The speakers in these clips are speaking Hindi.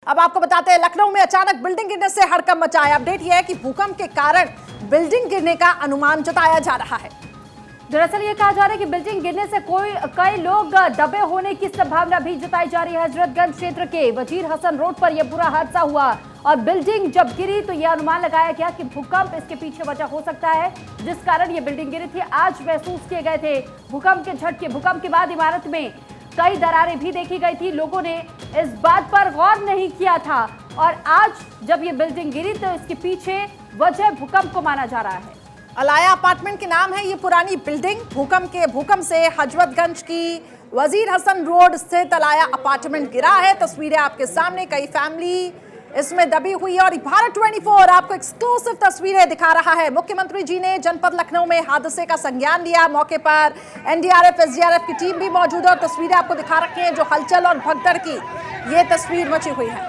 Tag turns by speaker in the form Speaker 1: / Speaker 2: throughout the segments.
Speaker 1: अब आपको बताते हैं लखनऊ में अचानक बिल्डिंग गिरने से हड़कंप मचा है। अपडेट यह है कि भूकंप के कारण बिल्डिंग गिरने का अनुमान जताया जा रहा है।
Speaker 2: दरअसल ये कहा जा रहा है कि बिल्डिंग गिरने से कई लोग दबे होने की संभावना भी जताई जा रही है। हजरतगंज क्षेत्र के वजीर हसन रोड पर यह बुरा हादसा हुआ और बिल्डिंग जब गिरी तो यह अनुमान लगाया गया कि भूकंप इसके पीछे वजह हो सकता है, जिस कारण ये बिल्डिंग गिरी थी। आज महसूस किए गए थे भूकंप के झटके। भूकंप के बाद इमारत में कई दरारें भी देखी गई थी। लोगों ने इस बात पर गौर नहीं किया था और आज जब ये बिल्डिंग गिरी तो इसके पीछे वजह भूकंप को माना जा रहा है।
Speaker 1: अलाया अपार्टमेंट के नाम है ये पुरानी बिल्डिंग। भूकंप से हजरतगंज की वजीर हसन रोड स्थित अलाया अपार्टमेंट गिरा है। तस्वीरें आपके सामने, कई फैमिली इसमें दबी हुई है और भारत 24 आपको एक्सक्लूसिव तस्वीरें दिखा रहा है। मुख्यमंत्री जी ने जनपद लखनऊ में हादसे का संज्ञान लिया। मौके पर एनडीआरएफ एसडीआरएफ की टीम भी मौजूद है और तस्वीरें आपको दिखा रखी हैं जो हलचल और भगदड़ की ये तस्वीर मची हुई है।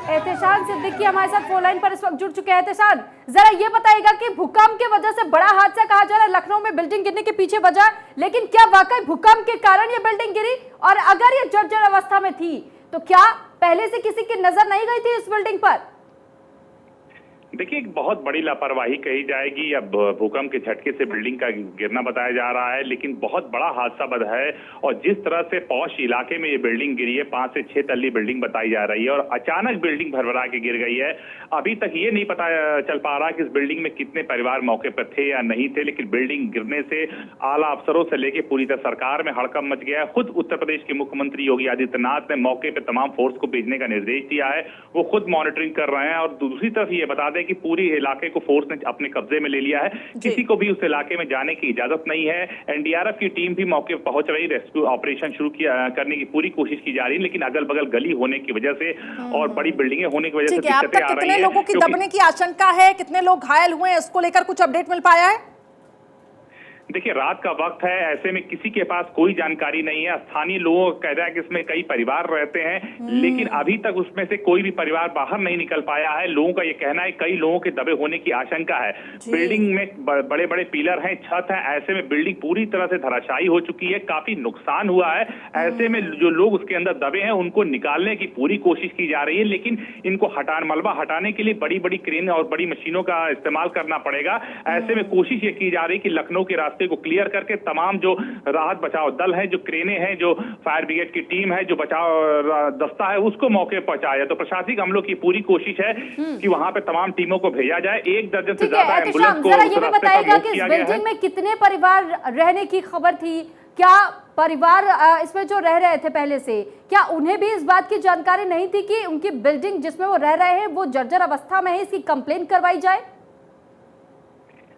Speaker 2: एहतेशान सिद्दीकी हमारे साथ फोन लाइन पर इस वक्त जुड़ चुके हैं। एहतेशान, जरा ये बताइएगा कि भूकंप की वजह से बड़ा हादसा कहा जा रहा है लखनऊ में, बिल्डिंग गिरने के पीछे वजह, लेकिन क्या वाकई भूकंप के कारण ये बिल्डिंग गिरी? और अगर ये जर्जर अवस्था में थी तो क्या पहले से किसी की नजर नहीं गई थी इस बिल्डिंग पर?
Speaker 3: देखिए, एक बहुत बड़ी लापरवाही कही जाएगी। अब भूकंप के झटके से बिल्डिंग का गिरना बताया जा रहा है, लेकिन बहुत बड़ा हादसा बद है। और जिस तरह से पौष इलाके में ये बिल्डिंग गिरी है, 5 से 6 तल्ली बिल्डिंग बताई जा रही है और अचानक बिल्डिंग भरभरा के गिर गई है। अभी तक ये नहीं पता चल पा रहा कि इस बिल्डिंग में कितने परिवार मौके पर थे या नहीं थे, लेकिन बिल्डिंग गिरने से आला अफसरों से लेकर पूरी तरह सरकार में हड़कंप मच गया है। खुद उत्तर प्रदेश के मुख्यमंत्री योगी आदित्यनाथ ने मौके पर तमाम फोर्स को भेजने का निर्देश दिया है। वो खुद मॉनिटरिंग कर रहे हैं और दूसरी तरफ ये बता दें कि पूरी इलाके को फोर्स ने अपने कब्जे में ले लिया है। किसी को भी उस इलाके में जाने की इजाजत नहीं है। एनडीआरएफ की टीम भी मौके पर पहुंच रही, रेस्क्यू ऑपरेशन शुरू करने की पूरी कोशिश की जा रही है, लेकिन अगल बगल गली होने की वजह से और बड़ी बिल्डिंगें होने की वजह से दिक्कतें आ रही है।
Speaker 1: लोगों की दबने की आशंका है, कितने लोग घायल हुए हैं, इसको लेकर कुछ अपडेट मिल पाया है?
Speaker 3: देखिए, रात का वक्त है, ऐसे में किसी के पास कोई जानकारी नहीं है। स्थानीय लोगों का कहना है कि इसमें कई परिवार रहते हैं, लेकिन अभी तक उसमें से कोई भी परिवार बाहर नहीं निकल पाया है। लोगों का ये कहना है कई लोगों के दबे होने की आशंका है। बिल्डिंग में बड़े बड़े पिलर हैं, छत है, ऐसे में बिल्डिंग पूरी तरह से धराशायी हो चुकी है, काफी नुकसान हुआ है। ऐसे में जो लोग उसके अंदर दबे हैं उनको निकालने की पूरी कोशिश की जा रही है, लेकिन इनको मलबा हटाने के लिए बड़ी बड़ी क्रेन और बड़ी मशीनों का इस्तेमाल करना पड़ेगा। ऐसे में कोशिश ये की जा रही है कि लखनऊ के रास्ते को क्लियर करके तमाम जो राहत बचाव दल है, जो क्रेनें हैं, जो फायर ब्रिगेड की टीम है, जो बचाव दस्ता है, उसको मौके पर पहुंचाया। तो प्रशासनिक हमलों की पूरी कोशिश है कि वहां पे तमाम टीमों को भेजा जाए। 1 दर्जन से ज्यादा एम्बुलेंस को
Speaker 2: ये भी बताइएगा कि इस बिल्डिंग में कितने परिवार रहने की खबर थी? क्या परिवार इसमें जो रह रहे थे पहले से, क्या उन्हें भी इस बात की जानकारी नहीं थी कि उनकी बिल्डिंग जिसमें वो रह रहे हैं वो जर्जर अवस्था में है, इसकी कंप्लेन करवाई जाए?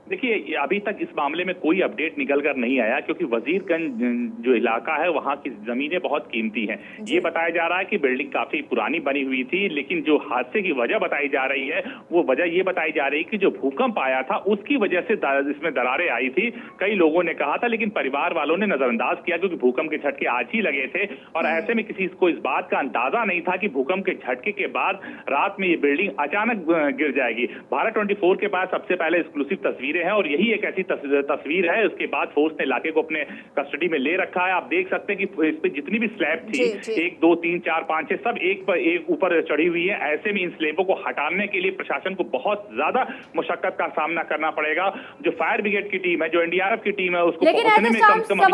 Speaker 3: देखिए, अभी तक इस मामले में कोई अपडेट निकल कर नहीं आया, क्योंकि वजीरगंज जो इलाका है वहां की जमीनें बहुत कीमती हैं। ये बताया जा रहा है कि बिल्डिंग काफी पुरानी बनी हुई थी, लेकिन जो हादसे की वजह बताई जा रही है वो वजह ये बताई जा रही है कि जो भूकंप आया था उसकी वजह से इसमें दरारें आई थी। कई लोगों ने कहा था, लेकिन परिवार वालों ने नजरअंदाज किया क्योंकि भूकंप के झटके आज ही लगे थे और ऐसे में किसी को इस बात का अंदाजा नहीं था कि भूकंप के झटके के बाद रात में ये बिल्डिंग अचानक गिर जाएगी। भारत 24 के पास सबसे पहले एक्सक्लूसिव तस्वीरें हैं और यही एक ऐसी तस्वीर है। उसके बाद फोर्स ने इलाके को अपने कस्टडी में ले रखा है। आप देख सकते हैं कि इस पे जितनी भी स्लैब थी, 1 2 3 4 5 6 सब एक पर एक ऊपर चढ़ी हुई है। ऐसे में इन स्लैबों को हटाने के लिए प्रशासन को बहुत ज्यादा मुशक्कत का सामना करना पड़ेगा। जो फायर ब्रिगेड की टीम है, जो एनडीआरएफ की टीम है, उसको पहुंचने में कम से कम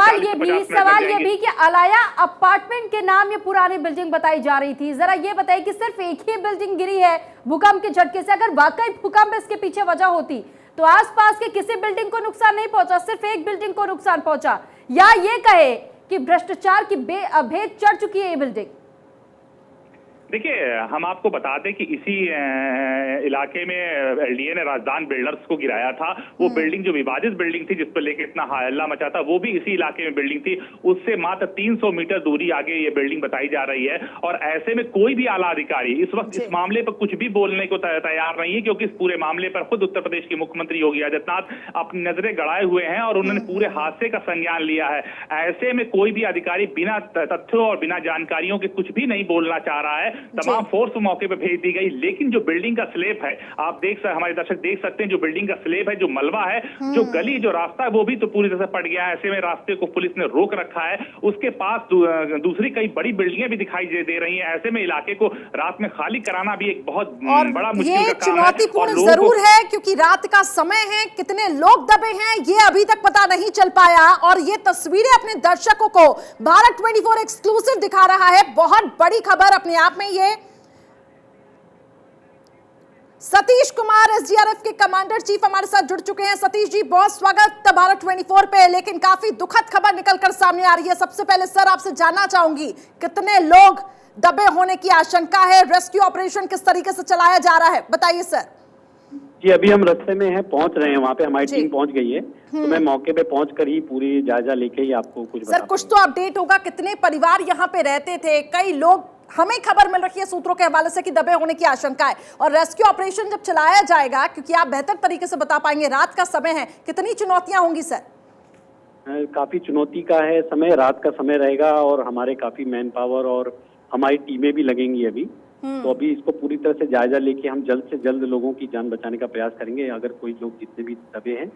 Speaker 2: सवाल ये भी कि अलाया अपार्टमेंट के नाम ये पुरानी बिल्डिंग बताई जा रही थी। जरा ये बताइए कि सिर्फ एक ही बिल्डिंग गिरी है भूकंप के झटके से, अगर वाकई भूकंप इसके पीछे वजह होती तो आसपास के किसी बिल्डिंग को नुकसान नहीं पहुंचा, सिर्फ एक बिल्डिंग को नुकसान पहुंचा, या ये कहे कि भ्रष्टाचार की भेद चढ़ चुकी है ये बिल्डिंग?
Speaker 3: देखिए, हम आपको बता दें कि इसी इलाके में एलडीए ने राजधान बिल्डर्स को गिराया था। वो बिल्डिंग जो विवादित बिल्डिंग थी, जिस पर लेके इतना हल्ला मचा था, वो भी इसी इलाके में बिल्डिंग थी। उससे मात्र 300 मीटर दूरी आगे ये बिल्डिंग बताई जा रही है और ऐसे में कोई भी आला अधिकारी इस वक्त इस मामले पर कुछ भी बोलने को तैयार नहीं है, क्योंकि इस पूरे मामले पर खुद उत्तर प्रदेश के मुख्यमंत्री योगी आदित्यनाथ अपनी नजरें गड़ाए हुए हैं और उन्होंने पूरे हादसे का संज्ञान लिया है। ऐसे में कोई भी अधिकारी बिना तथ्यों और बिना जानकारियों के कुछ भी नहीं बोलना चाह रहा है। तमाम फोर्स मौके पे भेज दी गई, लेकिन जो बिल्डिंग का स्लेब है, आप हमारे दर्शक देख सकते हैं, जो बिल्डिंग का स्लेब है, जो मलबा है, जो गली, जो रास्ता है, वो भी तो पूरी तरह से पट गया है। ऐसे में रास्ते को पुलिस ने रोक रखा है। उसके पास दूसरी कई बड़ी बिल्डिंगें भी दिखाई दे रही हैं। ऐसे में इलाके को रात में खाली कराना भी एक बहुत बड़ा मुश्किल का काम है।
Speaker 1: चुनौतीपूर्ण जरूर है क्योंकि रात का समय है, कितने लोग दबे हैं ये अभी तक पता नहीं चल पाया। और ये तस्वीरें अपने दर्शकों को भारत 24 एक्सक्लूसिव दिखा रहा है। बहुत बड़ी खबर अपने आप में ये। सतीश कुमार एसडीआरएफ के कमांडर चीफ हमारे साथ जुड़ चुके हैं। सतीश जी, बहुत स्वागत भारत 24 पे। लेकिन काफी दुखद खबर निकलकर सामने आ रही है। सबसे पहले सर आपसे जानना चाहूंगी, कितने लोग दबे होने की आशंका है? रेस्क्यू ऑपरेशन किस तरीके से चलाया जा रहा है, बताइए सर।
Speaker 4: जी, अभी हम रास्ते में हैं, पहुंच रहे हैं, वहाँ पे हमारी टीम पहुंच गई है। तो मैं मौके पे पहुंचकर ही पूरी जायजा लेके ही आपको कुछ
Speaker 1: सर कुछ तो अपडेट होगा, कितने परिवार यहाँ पे रहते थे? कई लोग, हमें खबर मिल रही है सूत्रों के हवाले से कि दबे होने की आशंका है। और रेस्क्यू ऑपरेशन जब चलाया जाएगा, क्योंकि आप बेहतर तरीके से बता पाएंगे, रात का समय है, कितनी चुनौतियां होंगी सर?
Speaker 4: काफी चुनौती का है समय, रात का समय रहेगा और हमारे काफी मैन पावर और हमारी टीमें भी लगेंगी अभी। तो अभी इसको पूरी तरह से जायजा लेके हम जल्द से जल्द लोगों की जान बचाने का प्रयास करेंगे, अगर कोई लोग जितने भी दबे हैं।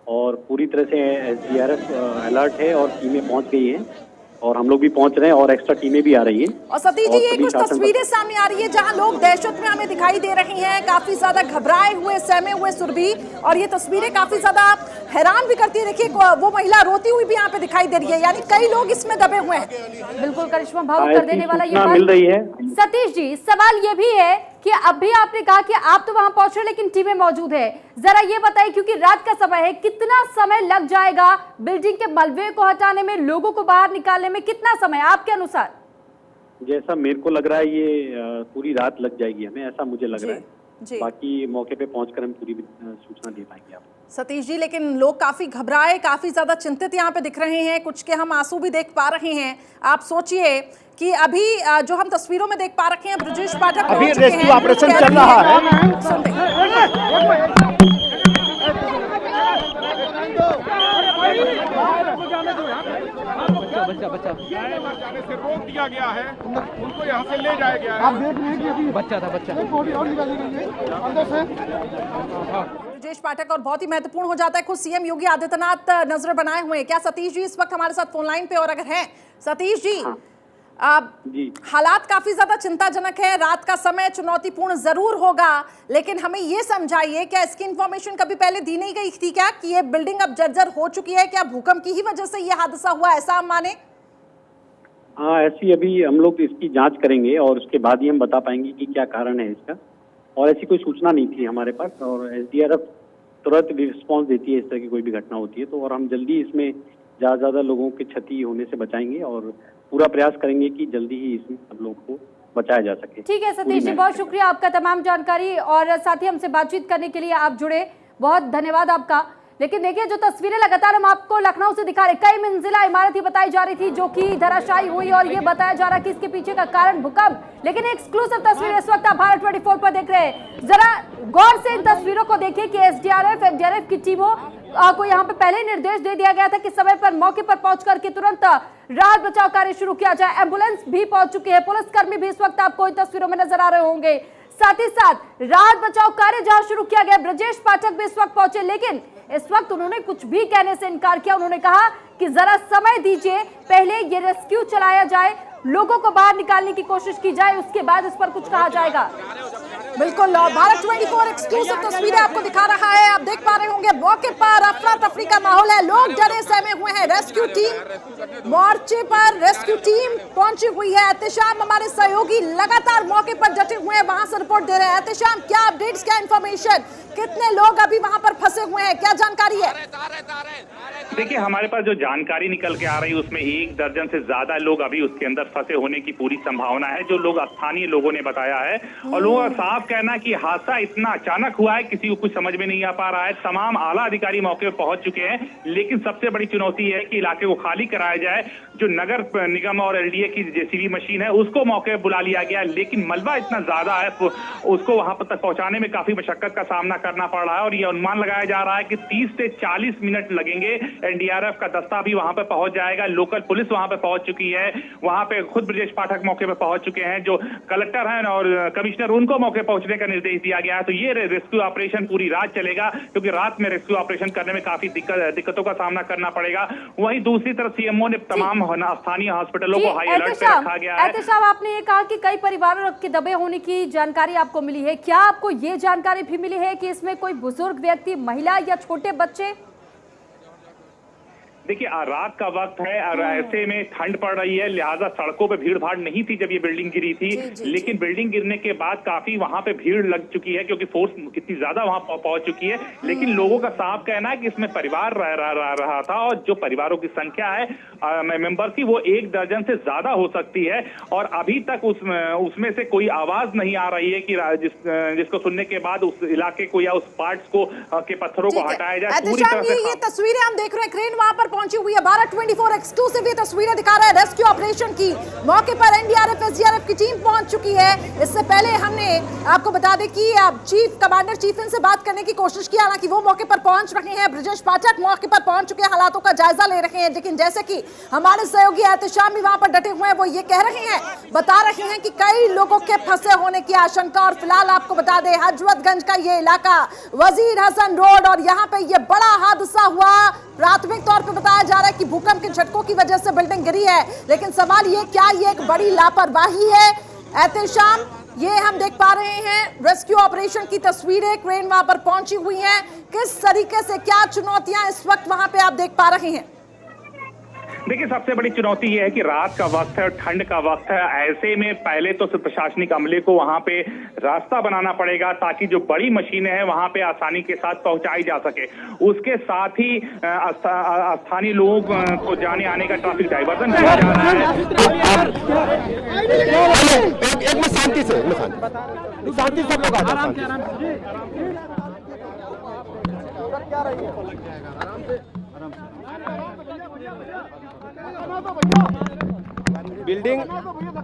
Speaker 4: और पूरी तरह से एसडीआरएफ अलर्ट है और टीमें पहुंच गई हैं और हम लोग भी पहुंच रहे हैं और एक्स्ट्रा टीमें भी आ रही हैं।
Speaker 1: और सतीश जी, ये कुछ तस्वीरें सामने आ रही है जहां लोग दहशत में हमें दिखाई दे रही हैं, काफी ज्यादा घबराए हुए, सहमे हुए सुरभि। और ये तस्वीरें काफी ज्यादा हैरान भी करती है। देखिए, वो महिला रोती हुई भी यहाँ पे दिखाई दे रही है, यानी कई लोग इसमें दबे हुए हैं।
Speaker 2: बिल्कुल करिश्मा भावुक कर देने वाला ये बात
Speaker 4: मिल रही है।
Speaker 2: सतीश जी, सवाल ये भी है कि अभी आपने कहा कि आप तो वहां पहुंच रहे लेकिन टीमें मौजूद है, जरा ये बताइए, क्योंकि रात का समय है, कितना समय लग जाएगा बिल्डिंग के मलबे को हटाने में, लोगों को बाहर निकालने में? कितना समय आपके अनुसार?
Speaker 4: जैसा मेरे को लग रहा है ये पूरी रात लग जाएगी हमें, ऐसा मुझे लग रहा है। बाकी मौके पे पहुंचकर हम पूरी सूचना दे पाएंगे आपको।
Speaker 1: सतीश जी, लेकिन लोग काफी घबराए, काफी ज्यादा चिंतित यहाँ पे दिख रहे हैं, कुछ के हम आंसू भी देख पा रहे हैं। आप सोचिए कि अभी जो हम तस्वीरों में देख पा रखे हैं, ब्रजेश पाठक
Speaker 5: अभी रेस्क्यू ऑपरेशन चल रहा है।
Speaker 6: बच्चा जाने से रोक दिया गया है, उनको यहाँ से ले जाया गया है। आप देख रहे हैं कि अभी बच्चा बॉडी और निकाली गई है अंदर से।
Speaker 1: ब्रजेश पाठक, और बहुत ही महत्वपूर्ण हो जाता है, खुद सीएम योगी आदित्यनाथ नजर बनाए हुए हैं। क्या सतीश जी इस वक्त हमारे साथ फोन लाइन पे? और अगर हैं सतीश जी, हालात काफी ज्यादा चिंताजनक है, रात का समय चुनौतीपूर्ण जरूर होगा, लेकिन हमें ये समझाइए, क्या इसकी इंफॉर्मेशन कभी पहले दी नहीं गई थी क्या कि ये बिल्डिंग अब जर्जर हो चुकी है? क्या भूकंप की ही वजह से ये हादसा हुआ, ऐसा हम माने?
Speaker 4: हाँ, ऐसी अभी हम लोग इसकी जांच करेंगे और उसके बाद ही हम बता पाएंगे कि क्या कारण है इसका। और ऐसी कोई सूचना नहीं थी हमारे पास, और एसडीआरएफ तुरंत रिस्पॉन्स देती है इस तरह की कोई भी घटना होती है तो। और हम जल्दी इसमें ज्यादा लोगों की क्षति होने से बचाएंगे और पूरा प्रयास करेंगे कि जल्दी ही इसमें सब लोगों को बचाया जा सके।
Speaker 2: ठीक है सतीश जी, बहुत शुक्रिया आपका तमाम जानकारी और साथ ही हमसे बातचीत करने के लिए आप जुड़े, बहुत धन्यवाद आपका। लेकिन देखिए, जो तस्वीरें लगातार हम आपको लखनऊ से दिखा रहे, कई मंजिला इमारत ही बताई जा रही थी जो कि धराशायी हुई और ये बताया जा रहा कि इसके पीछे का कारण भूकंप। लेकिन एक्सक्लूसिव तस्वीर इस वक्त आप भारत 24 पर देख रहे हैं। जरा गौर से इन तस्वीरों को देखिए कि एसडीआरएफ एनडीआरएफ की टीमों को यहाँ पे पहले निर्देश दे दिया गया था कि समय पर मौके पर पहुंच करके तुरंत राहत बचाव कार्य शुरू किया जाए। एम्बुलेंस भी पहुंच चुकी है, पुलिसकर्मी भी इस वक्त आपको इन तस्वीरों में नजर आ रहे होंगे। साथ ही साथ राहत बचाव कार्य जहां शुरू किया गया, ब्रजेश पाठक भी इस वक्त पहुंचे, लेकिन इस वक्त उन्होंने कुछ भी कहने से इनकार किया। उन्होंने कहा कि जरा समय दीजिए, पहले ये रेस्क्यू चलाया जाए, लोगों को बाहर निकालने की कोशिश की जाए, उसके बाद इस पर कुछ कहा जाएगा।
Speaker 1: बिल्कुल, भारत 24 एक्सक्लूसिव तस्वीरें आपको दिखा रहा है। आप देख पा रहे होंगे मौके पर अफरा तफरी का माहौल है, लोग डरे सहमे हुए हैं। रेस्क्यू टीम मोर्चे पर, रेस्क्यू टीम पहुंची हुई है। एहतेशाम हमारे सहयोगी लगातार मौके पर डटे हुए हैं, वहां से रिपोर्ट दे रहे हैं। एहतेशाम, क्या अपडेट्स, क्या इंफॉर्मेशन, कितने लोग अभी वहां पर फंसे हुए हैं, क्या जानकारी है?
Speaker 3: देखिए, हमारे पास जो जानकारी निकल के आ रही है उसमें 1 दर्जन से ज्यादा लोग अभी उसके अंदर फंसे होने की पूरी संभावना है, जो लोग स्थानीय लोगों ने बताया है। और लोगों का साफ साफ कहना कि हादसा इतना अचानक हुआ है, किसी को कुछ समझ में नहीं आ पा रहा है। तमाम आला अधिकारी मौके पर पहुंच चुके हैं, लेकिन सबसे बड़ी चुनौती है कि इलाके को खाली कराया जाए। जो नगर निगम और एलडीए की जेसीबी मशीन है उसको मौके पर बुला लिया गया, लेकिन मलबा इतना ज्यादा है उसको वहां पर तक पहुंचाने में काफी मशक्कत का सामना करना पड़ रहा है। और यह अनुमान लगाया जा रहा है कि 30 से 40 मिनट लगेंगे। एनडीआरएफ का दस्ता भी वहां पर पहुंच जाएगा, लोकल पुलिस वहां पर पहुंच चुकी है। वहां पे खुद ब्रजेश पाठक मौके पर पहुंच चुके हैं, जो कलेक्टर हैं और कमिश्नर, उनको मौके पहुंचने का निर्देश दिया गया है। तो ये रेस्क्यू ऑपरेशन पूरी रात चलेगा, क्योंकि रात में रेस्क्यू ऑपरेशन करने में काफी दिक्कतों का सामना करना पड़ेगा। वहीं दूसरी तरफ सीएमओ ने तमाम स्थानीय हॉस्पिटलों को हाई अलर्ट पे रखा गया है।
Speaker 2: साहब, आपने ये कहा कि कई परिवारों के दबे होने की जानकारी आपको मिली है, क्या आपको ये जानकारी भी मिली है कि इसमें कोई बुजुर्ग व्यक्ति, महिला या छोटे बच्चे?
Speaker 3: देखिए, रात का वक्त है और ऐसे में ठंड पड़ रही है, लिहाजा सड़कों पे भीड़ भाड़ नहीं थी जब ये बिल्डिंग गिरी थी। लेकिन बिल्डिंग गिरने के बाद काफी वहां पे भीड़ लग चुकी है, क्योंकि फोर्स कितनी ज्यादा वहां पहुंच चुकी है। लेकिन लोगों का साफ कहना है कि इसमें परिवार रहा था, और जो परिवारों की संख्या है मेंबर की, वो 1 दर्जन से ज्यादा हो सकती है। और अभी तक उसमें से कोई आवाज नहीं आ रही है कि जिसको सुनने के बाद उस इलाके को या उस पार्ट्स को के पत्थरों को हटाया जाए। पूरी तरह से
Speaker 1: ये तस्वीरें हम देख रहे हैं, क्रेन वहां पर पहुंची हुई है। 12/24 एक्सक्लूसिव ये तस्वीरें दिखा रहा है रेस्क्यू ऑपरेशन की। मौके पर एनडीआरएफ, एसडीआरएफ की टीम पहुंच चुकी है। इससे पहले हमने आपको बता दें कि चीफ कमांडर चीफ से बात करने की कोशिश की, हालांकि वो मौके पर पहुंच रहे हैं। ब्रजेश पाठक मौके पर पहुंच चुके हैं, हालातों का जायजा ले रहे हैं। लेकिन जैसे कि हमारे सहयोगी एहतेशाम भी वहां पर डटे हुए हैं, वो ये कह रहे हैं, बता रहे हैं कि कई लोगों के फंसे होने की आशंका। और फिलहाल आपको बता दें, हजरतगंज का ये इलाका वजीर हसन रोड, और यहाँ पे ये बड़ा हादसा हुआ। प्राथमिक तौर पे बताया जा रहा है कि भूकंप के झटकों की वजह से बिल्डिंग गिरी है, लेकिन सवाल ये, क्या ये एक बड़ी लापरवाही है? एहतेशाम, ये हम देख पा रहे हैं रेस्क्यू ऑपरेशन की तस्वीरें, क्रेन वहां पर पहुंची हुई है। किस तरीके से, क्या चुनौतियां इस वक्त वहां पे आप देख पा रहे हैं?
Speaker 3: देखिए, सबसे बड़ी चुनौती यह है कि रात का वक्त है और ठंड का वक्त है। ऐसे में पहले तो प्रशासनिक अमले को वहां पे रास्ता बनाना पड़ेगा, ताकि जो बड़ी मशीनें हैं वहां पे आसानी के साथ पहुंचाई जा सके। उसके साथ ही स्थानीय लोगों को जाने आने का ट्रैफिक डाइवर्जन किया जा रहा है।
Speaker 5: शांति से सब लोग आराम से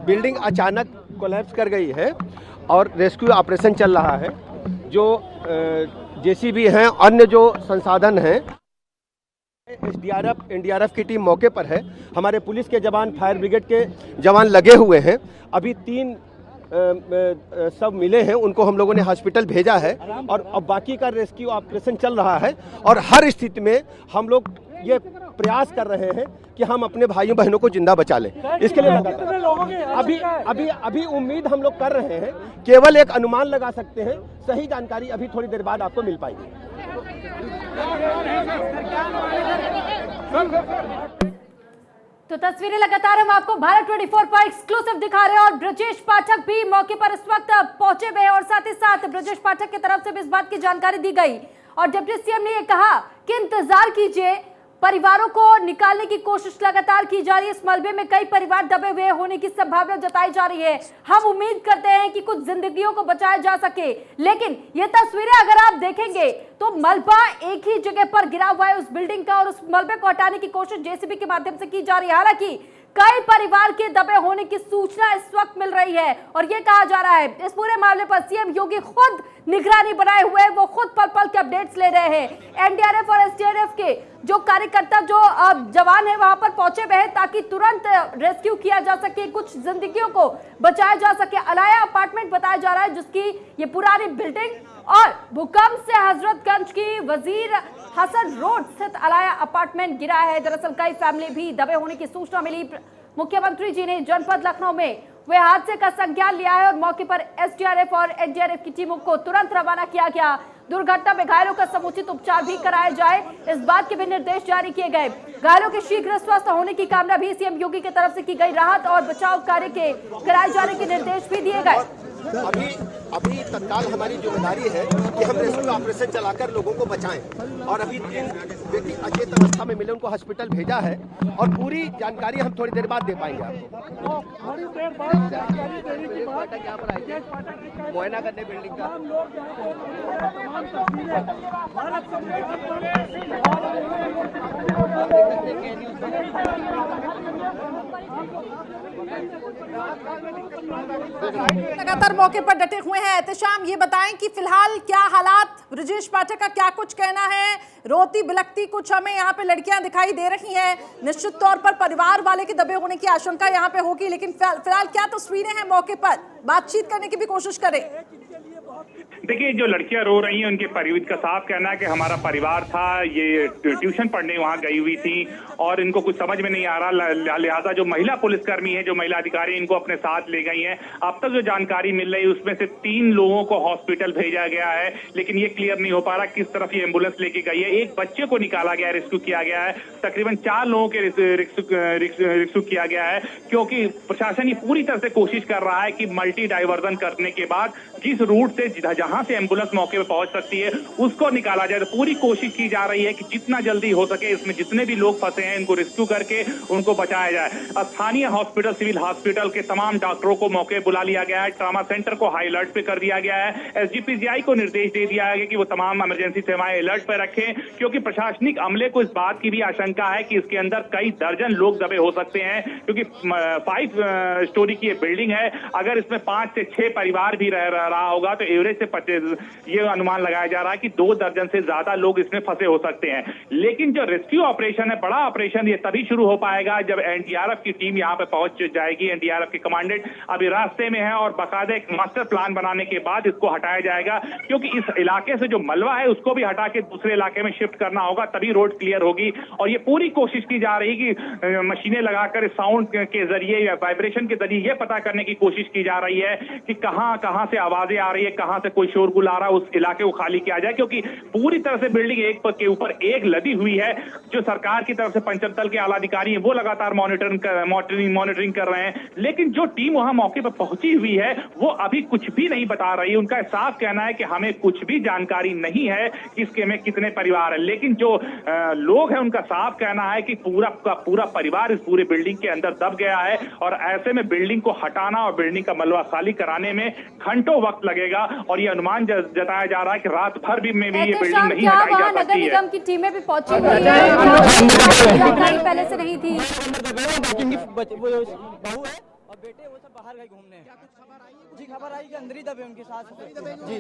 Speaker 5: बिल्डिंग अचानक कोलैप्स कर गई है और रेस्क्यू ऑपरेशन चल रहा है। जो जेसीबी हैं, अन्य जो संसाधन हैं, एसडीआरएफ, एनडीआरएफ की टीम मौके पर है। हमारे पुलिस के जवान, फायर ब्रिगेड के जवान लगे हुए हैं। अभी 3 सब मिले हैं, उनको हम लोगों ने हॉस्पिटल भेजा है और अब बाकी का रेस्क्यू ऑपरेशन चल रहा है। और हर स्थिति में हम लोग ये प्रयास कर रहे हैं कि हम अपने भाइयों बहनों को जिंदा बचा लें। इसके लिए अभी उम्मीद हम लोग कर रहे हैं, केवल एक अनुमान लगा सकते हैं। सही जानकारी अभी थोड़ी देर बाद आपको मिल पाएगी।
Speaker 2: तो तस्वीरें लगातार हम आपको भारत 24 पर एक्सक्लूसिव दिखा रहे हैं, और ब्रजेश पाठक भी मौके पर इस वक्त पहुंचे हुए हैं। और साथ ही साथ ब्रजेश पाठक की तरफ से भी इस बात की जानकारी दी गई, और डिप्टी सीएम ने यह कहा कि इंतजार कीजिए, परिवारों को निकालने की कोशिश लगातार की जा रही है। इस मलबे में कई परिवार दबे हुए होने की संभावना जताई जा रही है। हम उम्मीद करते हैं कि कुछ जिंदगियों को बचाया जा सके। लेकिन ये तस्वीरें अगर आप देखेंगे तो मलबा एक ही जगह पर गिरा हुआ है उस बिल्डिंग का, और उस मलबे को हटाने की कोशिश जेसीबी के माध्यम से की जा रही है। हालांकि कई परिवार के दबे होने की सूचना इस वक्त मिल रही है, और यह कहा जा रहा है इस पूरे मामले पर सीएम योगी खुद निगरानी बनाए हुए हैं। वो खुद पल पल के अपडेट्स ले रहे हैं। एनडीआरएफ और एसडीआरएफ के जो कार्यकर्ता, जो जवान है, वहां पर पहुंचे हुए हैं ताकि तुरंत रेस्क्यू किया जा सके, कुछ जिंदगियों को बचाया जा सके। अलाया अपार्टमेंट बताया जा रहा है, जिसकी ये पुरानी बिल्डिंग और भूकंप से हजरतगंज की वजीर हसन रोड स्थित अलाया अपार्टमेंट गिरा है। दरअसल कई फैमिली भी दबे होने की सूचना मिली। मुख्यमंत्री जी ने जनपद लखनऊ में वे हादसे का संज्ञान लिया है, और मौके पर एसडीआरएफ और एनडीआरएफ की टीमों को तुरंत रवाना किया गया। दुर्घटना में घायलों का समुचित उपचार भी कराया जाए, इस बात के भी निर्देश जारी किए गए। घायलों के शीघ्र स्वस्थ होने की कामना भी सीएम योगी की तरफ से की गई। राहत और बचाव कार्य के कराए जाने के निर्देश भी दिए गए।
Speaker 5: अभी तत्काल हमारी जिम्मेदारी है कि हम रेस्क्यू ऑपरेशन चलाकर लोगों को बचाएं और अभी 3 व्यक्ति अचेत अवस्था में मिले, उनको हॉस्पिटल भेजा है और पूरी जानकारी हम थोड़ी देर बाद दे पाएंगे आपको। मुआयना करने बिल्डिंग का
Speaker 1: लगातार मौके पर डटे हुए हैं एहतेशाम, ये बताएं कि फिलहाल क्या हालात, ब्रजेश पाठक का क्या कुछ कहना है? रोती बिलखती कुछ हमें यहाँ पे लड़कियां दिखाई दे रही हैं, निश्चित तौर पर परिवार वाले के दबे होने की आशंका यहाँ पे होगी, लेकिन फिलहाल क्या तस्वीरें हैं मौके पर? बातचीत करने की भी कोशिश करें।
Speaker 3: देखिए, जो लड़कियां रो रही हैं उनके परिवार का साफ कहना है कि हमारा परिवार था, ये ट्यूशन पढ़ने वहां गई हुई थी और इनको कुछ समझ में नहीं आ रहा, लिहाजा जो महिला पुलिसकर्मी है, जो महिला अधिकारी इनको अपने साथ ले गई हैं। अब तक जो जानकारी मिल रही है उसमें से 3 लोगों को हॉस्पिटल भेजा गया है, लेकिन ये क्लियर नहीं हो पा रहा किस तरफ ये एम्बुलेंस लेके गई है। एक बच्चे को निकाला गया, रेस्क्यू किया गया है, तकरीबन 4 लोगों के रेस्क्यू किया गया है, क्योंकि प्रशासन ये पूरी तरह से कोशिश कर रहा है कि मल्टी डाइवर्जन करने के बाद जिस रूट से जहां से एम्बुलेंस मौके पर पहुंच सकती है उसको निकाला जाए। तो पूरी कोशिश की जा रही है कि जितना जल्दी हो सके इसमें जितने भी लोग फंसे हैं इनको रेस्क्यू करके उनको बचाया जाए। स्थानीय हॉस्पिटल, सिविल हॉस्पिटल के तमाम डॉक्टरों को मौके बुला लिया गया है, ट्रॉमा सेंटर को हाई अलर्ट पे कर दिया गया है, एसजीपीसीआई को निर्देश दे दिया है कि वो तमाम इमरजेंसी सेवाएं अलर्ट पे रखें, क्योंकि प्रशासनिक अमले को इस बात की भी आशंका है कि इसके अंदर कई दर्जन लोग दबे हो सकते हैं, क्योंकि 5 स्टोरी की ये बिल्डिंग है। अगर इसमें 5 से 6 परिवार भी रह रहा होगा तो एवरेज से ये अनुमान लगाया जा रहा है कि 2 दर्जन से ज्यादा लोग इसमें फंसे हो सकते हैं। लेकिन जो रेस्क्यू ऑपरेशन है, बड़ा ऑपरेशन, ये तभी शुरू हो पाएगा जब एनडीआरएफ की टीम यहां पे पहुंच जाएगी। एनडीआरएफ के कमांडेंट अभी रास्ते में है और बाकायदा एक मास्टर प्लान बनाने के बाद इसको हटाया जाएगा, क्योंकि इस इलाके से जो मलबा है उसको भी हटा के दूसरे इलाके में शिफ्ट करना होगा, तभी रोड क्लियर होगी। और ये पूरी कोशिश की जा रही कि मशीनें लगाकर साउंड के जरिए या वाइब्रेशन के जरिए ये पता करने की कोशिश की जा रही है कि कहां से आवाजें आ रही है, कहां से कोई शोरगुल आ रहा है, उस इलाके को खाली किया जाए, क्योंकि पूरी तरह से बिल्डिंग एक के ऊपर एक लदी हुई है। जो सरकार की तरफ से पंचम तल के आला अधिकारी हैं वो लगातार मॉनिटरिंग कर रहे हैं, लेकिन जो टीम वहां मौके पर पहुंची हुई है वो अभी कुछ भी नहीं बता रही है। उनका साफ कहना है कि हमें कुछ भी जानकारी नहीं है कि इसके में कितने परिवार है, लेकिन जो लोग हैं उनका साफ कहना है कि पूरा का पूरा परिवार इस पूरे बिल्डिंग के अंदर दब गया है और ऐसे में बिल्डिंग को हटाना और बिल्डिंग का मलबा खाली कराने में घंटों वक्त लगेगा। और ये अनुमान जताया जा रहा है कि रात भर भी में भी ये बिल्डिंग नहीं हटाई जा सकती है।
Speaker 2: नगर निगम की टीमें भी पहुंची हुई है, जानकारी पहले से नहीं थी।
Speaker 7: बहू है और बेटे वो सब बाहर गए घूमने। क्या कुछ खबर आई है? जी खबर आई कि अंदर ही दबे उनके साथ जी।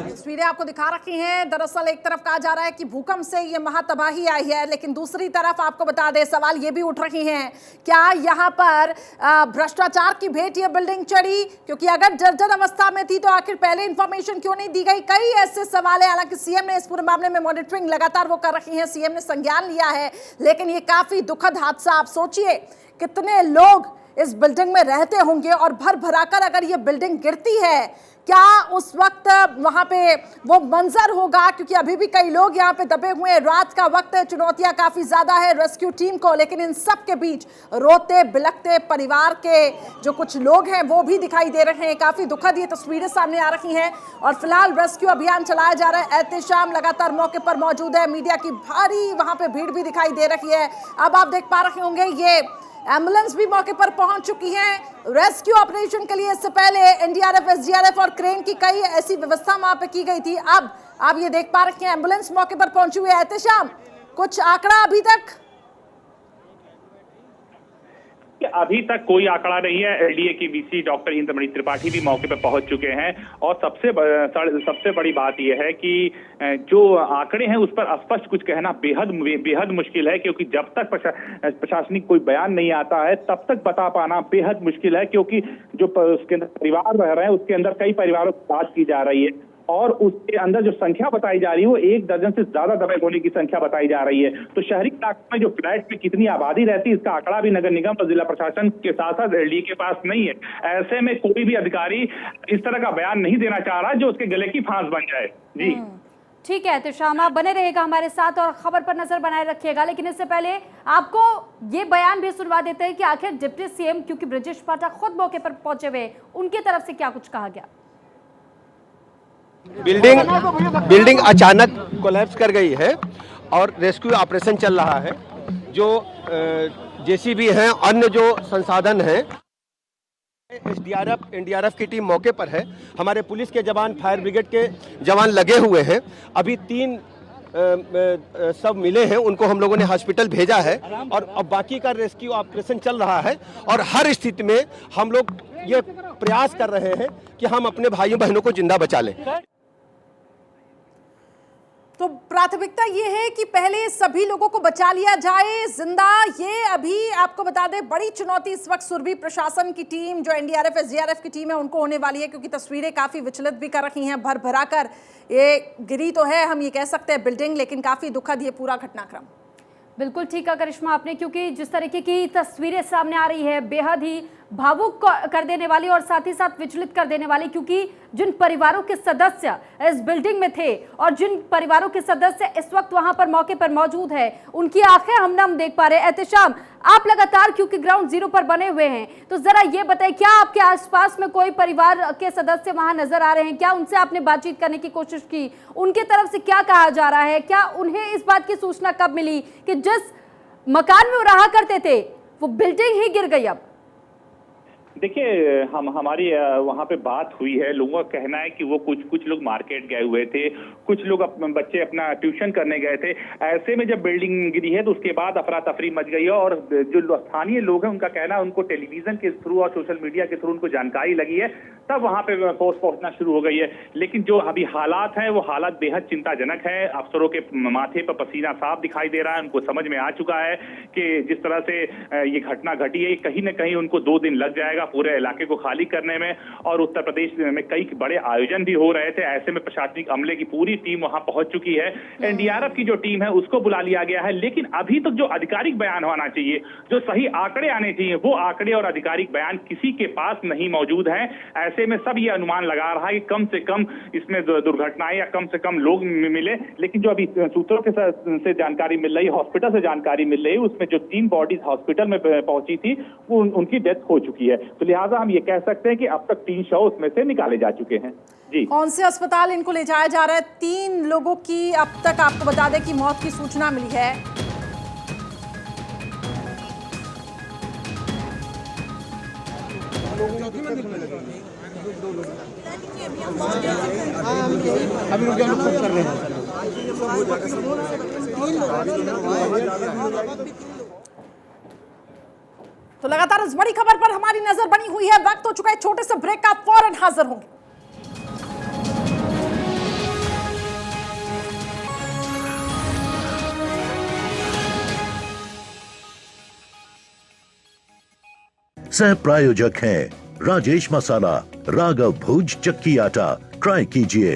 Speaker 1: तस्वीरें आपको दिखा रखी हैं। दरअसल एक तरफ कहा जा रहा है कि भूकंप से ये महातबाही आई है, लेकिन दूसरी तरफ आपको बता दें सवाल ये भी उठ रही हैं, क्या यहाँ पर भ्रष्टाचार की भेंट ये बिल्डिंग चढ़ी? क्योंकि अगर जर्जर अवस्था में थी तो आखिर पहले इंफॉर्मेशन क्यों नहीं दी गई? कई ऐसे सवाल है। हालांकि सीएम ने इस पूरे मामले में मॉनिटरिंग लगातार वो कर रही है, सीएम ने संज्ञान लिया है, लेकिन ये काफी दुखद हादसा। आप सोचिए कितने लोग इस बिल्डिंग में रहते होंगे और भर भराकर अगर ये बिल्डिंग गिरती है, क्या उस वक्त वहां पे वो मंजर होगा? क्योंकि अभी भी कई लोग यहाँ पे दबे हुए हैं, रात का वक्त है, चुनौतियां काफी ज्यादा है रेस्क्यू टीम को, लेकिन इन सब के बीच रोते बिलखते परिवार के जो कुछ लोग हैं वो भी दिखाई दे रहे हैं। काफी दुखद ये तस्वीरें सामने आ रही हैं और फिलहाल रेस्क्यू अभियान चलाया जा रहा है। एहतेशाम लगातार मौके पर मौजूद है, मीडिया की भारी वहां पे भीड़ भी दिखाई दे रही है। अब आप देख पा रहे होंगे ये एम्बुलेंस भी मौके पर पहुंच चुकी है। रेस्क्यू ऑपरेशन के लिए इससे पहले एनडीआरएफ, एसडीआरएफ और क्रेन की कई ऐसी व्यवस्था वहां पे की गई थी। अब आप ये देख पा रहे हैं एम्बुलेंस मौके पर पहुंची हुई है। एहतेशाम, कुछ आंकड़ा अभी तक?
Speaker 3: अभी तक कोई आंकड़ा नहीं है। एलडीए की वीसी डॉक्टर इंद्रमणि त्रिपाठी भी मौके पर पहुंच चुके हैं और सबसे बड़ी बात यह है कि जो आंकड़े हैं उस पर स्पष्ट कुछ कहना बेहद मुश्किल है, क्योंकि जब तक प्रशासनिक कोई बयान नहीं आता है तब तक बता पाना बेहद मुश्किल है, क्योंकि जो उसके अंदर परिवार रह रहे हैं उसके अंदर कई परिवारों की बात की जा रही है और उसके अंदर जो संख्या बताई जा रही है वो 1 दर्जन से ज्यादा दबे होने की संख्या बताई जा रही है। तो शहरी इलाकों में जो फ्लैट में कितनी आबादी रहती है इसका आंकड़ा भी नगर निगम और जिला प्रशासन के साथ साथ एलडी के पास नहीं है। ऐसे में कोई भी अधिकारी इस तरह का बयान नहीं देना चाह रहा जो उसके गले की फांस बन जाए। जी
Speaker 2: ठीक है, तो शाम आप बने रहेगा हमारे साथ और खबर पर नजर बनाए रखिएगा। लेकिन इससे पहले आपको ये बयान भी सुनवा देते हैं कि आखिर डिप्टी सीएम, क्योंकि ब्रजेश पाठक खुद मौके पर पहुंचे हुए, उनकी तरफ से क्या कुछ कहा गया।
Speaker 5: बिल्डिंग अचानक कोलैप्स कर गई है और रेस्क्यू ऑपरेशन चल रहा है। जो जेसीबी हैं, अन्य जो संसाधन हैं, एनडीआरएफ की टीम मौके पर है। हमारे पुलिस के जवान, फायर ब्रिगेड के जवान लगे हुए हैं। अभी 3 सब मिले हैं, उनको हम लोगों ने हॉस्पिटल भेजा है और अब बाकी का रेस्क्यू ऑपरेशन चल रहा है। और हर स्थिति में हम लोग ये प्रयास कर रहे हैं कि हम अपने भाइयों बहनों को जिंदा बचा लें।
Speaker 1: तो प्राथमिकता ये है कि पहले सभी लोगों को बचा लिया जाए जिंदा। ये अभी आपको बता दें बड़ी चुनौती इस वक्त सुरभि प्रशासन की टीम, जो एनडीआरएफ एसडीआरएफ की टीम है, उनको होने वाली है, क्योंकि तस्वीरें काफी विचलित भी कर रही हैं। भर भरा कर ये गिरी तो है, हम ये कह सकते हैं बिल्डिंग, लेकिन काफी दुखद ये पूरा घटनाक्रम।
Speaker 2: बिल्कुल ठीक कहा करिश्मा आपने, क्योंकि जिस तरीके की तस्वीरें सामने आ रही है बेहद ही भावुक कर देने वाली और साथ ही साथ विचलित कर देने वाली, क्योंकि जिन परिवारों के सदस्य इस बिल्डिंग में थे और जिन परिवारों के सदस्य इस वक्त वहां पर मौके पर मौजूद है, उनकी आंखें हम नम देख पा रहे हैं। एहतेशाम, आप लगातार क्योंकि ग्राउंड जीरो पर बने हुए हैं, तो जरा ये बताएं, क्या आपके आसपास में कोई परिवार के सदस्य वहां नजर आ रहे हैं? क्या उनसे आपने बातचीत करने की कोशिश की? उनके तरफ से क्या कहा जा रहा है? क्या उन्हें इस बात की सूचना कब मिली कि जिस मकान में वो रहा करते थे वो बिल्डिंग ही गिर गई? अब
Speaker 3: देखिए, हमारी वहाँ पे बात हुई है। लोगों का कहना है कि वो कुछ लोग मार्केट गए हुए थे, कुछ लोग बच्चे अपना ट्यूशन करने गए थे। ऐसे में जब बिल्डिंग गिरी है तो उसके बाद अफरा तफरी मच गई है और जो स्थानीय लोग हैं उनका कहना है उनको टेलीविजन के थ्रू और सोशल मीडिया के थ्रू उनको जानकारी लगी है, तब वहाँ पे फोर्स पहुंचना शुरू हो गई है। लेकिन जो अभी हालात हैं वो हालात बेहद चिंताजनक है। अफसरों के माथे पर पसीना साफ दिखाई दे रहा है। उनको समझ में आ चुका है कि जिस तरह से ये घटना घटी है, कहीं ना कहीं उनको 2 दिन लग जाएगा पूरे इलाके को खाली करने में। और उत्तर प्रदेश में कई बड़े आयोजन भी हो रहे थे। ऐसे में प्रशासनिक अमले की पूरी टीम वहां पहुंच चुकी है। एनडीआरएफ की जो टीम है उसको बुला लिया गया है। लेकिन अभी तक जो आधिकारिक बयान होना चाहिए, जो सही आंकड़े आने चाहिए, वो आंकड़े और आधिकारिक बयान किसी के पास नहीं मौजूद हैं। ऐसे में सब ये अनुमान लगा रहा है कि कम से कम इसमें दुर्घटनाएं या कम से कम लोग मिले। लेकिन जो अभी सूत्रों के से जानकारी मिल रही है, हॉस्पिटल से जानकारी मिल रही है, उसमें जो 3 बॉडीज हॉस्पिटल में पहुंची थी वो उनकी डेथ हो चुकी है। तो लिहाजा हम ये कह सकते हैं कि अब तक 3 शव उसमें से निकाले जा चुके हैं। जी,
Speaker 1: कौन से अस्पताल इनको ले जाया जा रहा है? 3 लोगों की अब तक आपको बता दें कि मौत की सूचना मिली है।
Speaker 6: अभी रुक जाओ, लोग कर रहे हैं।
Speaker 1: तो लगातार इस बड़ी खबर पर हमारी नजर बनी हुई है। वक्त हो चुका है छोटे से ब्रेक का, फौरन हाजिर होंगे।
Speaker 8: सह प्रायोजक हैं राजेश मसाला, राघव भुज चक्की आटा, ट्राई कीजिए।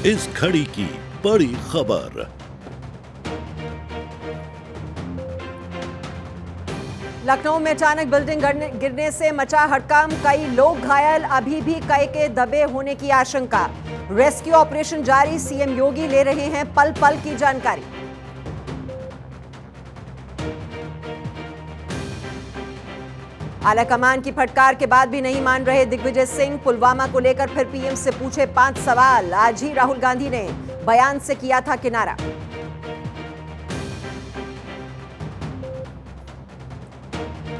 Speaker 8: इस घड़ी की बड़ी खबर।
Speaker 9: लखनऊ में अचानक बिल्डिंग गिरने से मचा हड़कंप, कई लोग घायल, अभी भी कई के दबे होने की आशंका। रेस्क्यू ऑपरेशन जारी, सीएम योगी ले रहे हैं पल पल की जानकारी। आलाकमान की फटकार के बाद भी नहीं मान रहे दिग्विजय सिंह, पुलवामा को लेकर फिर पीएम से पूछे 5 सवाल। आज ही राहुल गांधी ने बयान से किया था किनारा।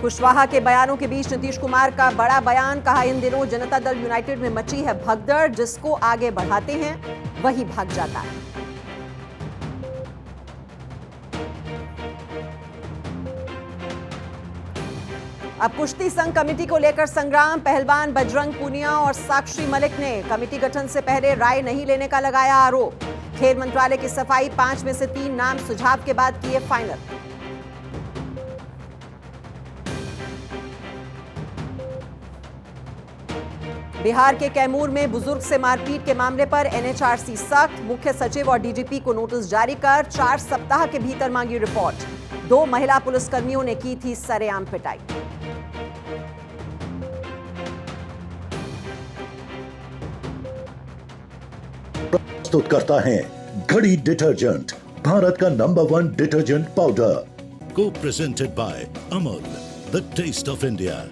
Speaker 9: कुशवाहा के बयानों के बीच नीतीश कुमार का बड़ा बयान, कहा इन दिनों जनता दल यूनाइटेड में मची है भगदड़, जिसको आगे बढ़ाते हैं वही भाग जाता है। अब कुश्ती संघ कमेटी को लेकर संग्राम, पहलवान बजरंग पूनिया और साक्षी मलिक ने कमेटी गठन से पहले राय नहीं लेने का लगाया आरोप। खेल मंत्रालय की सफाई, 5 में से 3 नाम सुझाव के बाद किए फाइनल। बिहार के कैमूर में बुजुर्ग से मारपीट के मामले पर एनएचआरसी सख्त, मुख्य सचिव और डीजीपी को नोटिस जारी कर 4 सप्ताह के भीतर मांगी रिपोर्ट। 2 महिला पुलिसकर्मियों ने की थी सरेआम पिटाई।
Speaker 8: प्रस्तुत करता है घड़ी डिटर्जेंट, भारत का number 1 detergent powder. Co presented by Amul, the taste of India.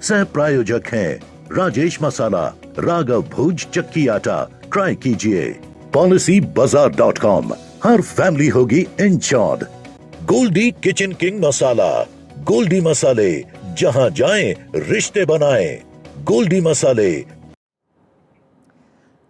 Speaker 8: सह प्रायोजक हैं राजेश मसाला, राघव भुज चक्की आटा, ट्राई कीजिए। PolicyBazaar.com, हर फैमिली होगी इंश्योर्ड। गोल्डी किचन किंग मसाला, गोल्डी मसाले, जहां जाएं रिश्ते बनाएं। गोल्डी मसाले।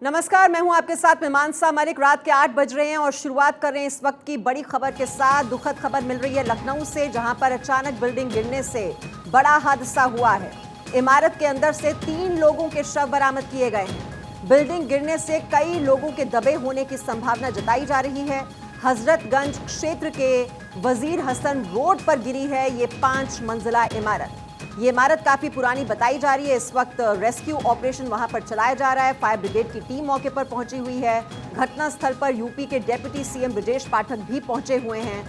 Speaker 9: नमस्कार, मैं हूं आपके साथ में मानसा मलिक। रात के 8 बज रहे हैं और शुरुआत कर रहे हैं इस वक्त की बड़ी खबर के साथ। दुखद खबर मिल रही है लखनऊ से, जहां पर अचानक बिल्डिंग गिरने से बड़ा हादसा हुआ है। इमारत के अंदर से 3 लोगों के शव बरामद किए गए हैं। बिल्डिंग गिरने से कई लोगों के दबे होने की संभावना जताई जा रही है। हजरतगंज क्षेत्र के वजीर हसन रोड पर गिरी है ये 5 मंजिला इमारत। ये इमारत काफी पुरानी बताई जा रही है। इस वक्त रेस्क्यू ऑपरेशन वहां पर चलाया जा रहा है। फायर ब्रिगेड की टीम मौके पर पहुंची हुई है। घटनास्थल पर यूपी के डेप्यूटी सीएम ब्रजेश पाठक भी पहुंचे हुए हैं।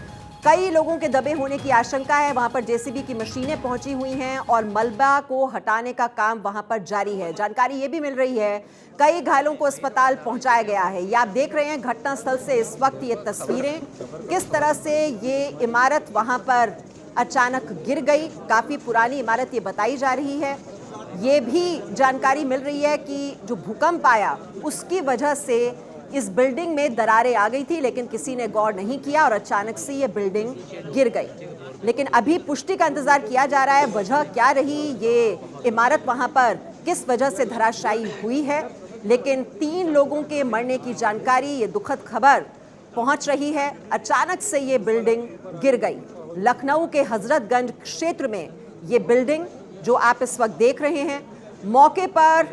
Speaker 9: कई लोगों के दबे होने की आशंका है। वहां पर जेसीबी की मशीनें पहुंची हुई हैं और मलबा को हटाने का काम वहां पर जारी है। जानकारी ये भी मिल रही है कई घायलों को अस्पताल पहुंचाया गया है। ये आप देख रहे हैं घटनास्थल से इस वक्त ये तस्वीरें, किस तरह से ये इमारत वहां पर अचानक गिर गई। काफी पुरानी इमारत ये बताई जा रही है। ये भी जानकारी मिल रही है कि जो भूकंप आया उसकी वजह से इस बिल्डिंग में दरारें आ गई थी, लेकिन किसी ने गौर नहीं किया और अचानक से ये बिल्डिंग गिर गई। लेकिन अभी पुष्टि का इंतजार किया जा रहा है, वजह क्या रही, ये इमारत वहां पर किस वजह से धराशायी हुई है। लेकिन 3 लोगों के मरने की जानकारी, ये दुखद खबर पहुंच रही है। अचानक से ये बिल्डिंग गिर गई। लखनऊ के हजरतगंज क्षेत्र में ये बिल्डिंग जो आप इस वक्त देख रहे हैं, मौके पर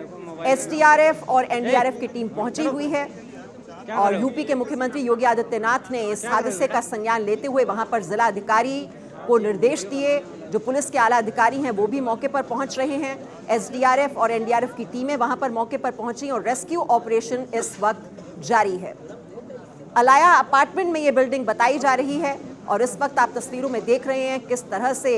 Speaker 9: एसडीआरएफ और एनडीआरएफ की टीम पहुंची हुई है और यूपी के मुख्यमंत्री योगी आदित्यनाथ ने इस हादसे का संज्ञान लेते हुए वहां पर जिला अधिकारी को निर्देश दिए। जो पुलिस के आला अधिकारी हैं वो भी मौके पर पहुंच रहे हैं। एसडीआरएफ और एनडीआरएफ की टीमें वहां पर मौके पर पहुंची और रेस्क्यू ऑपरेशन इस वक्त जारी है। अलाया अपार्टमेंट में ये बिल्डिंग बताई जा रही है और इस वक्त आप तस्वीरों में देख रहे हैं किस तरह से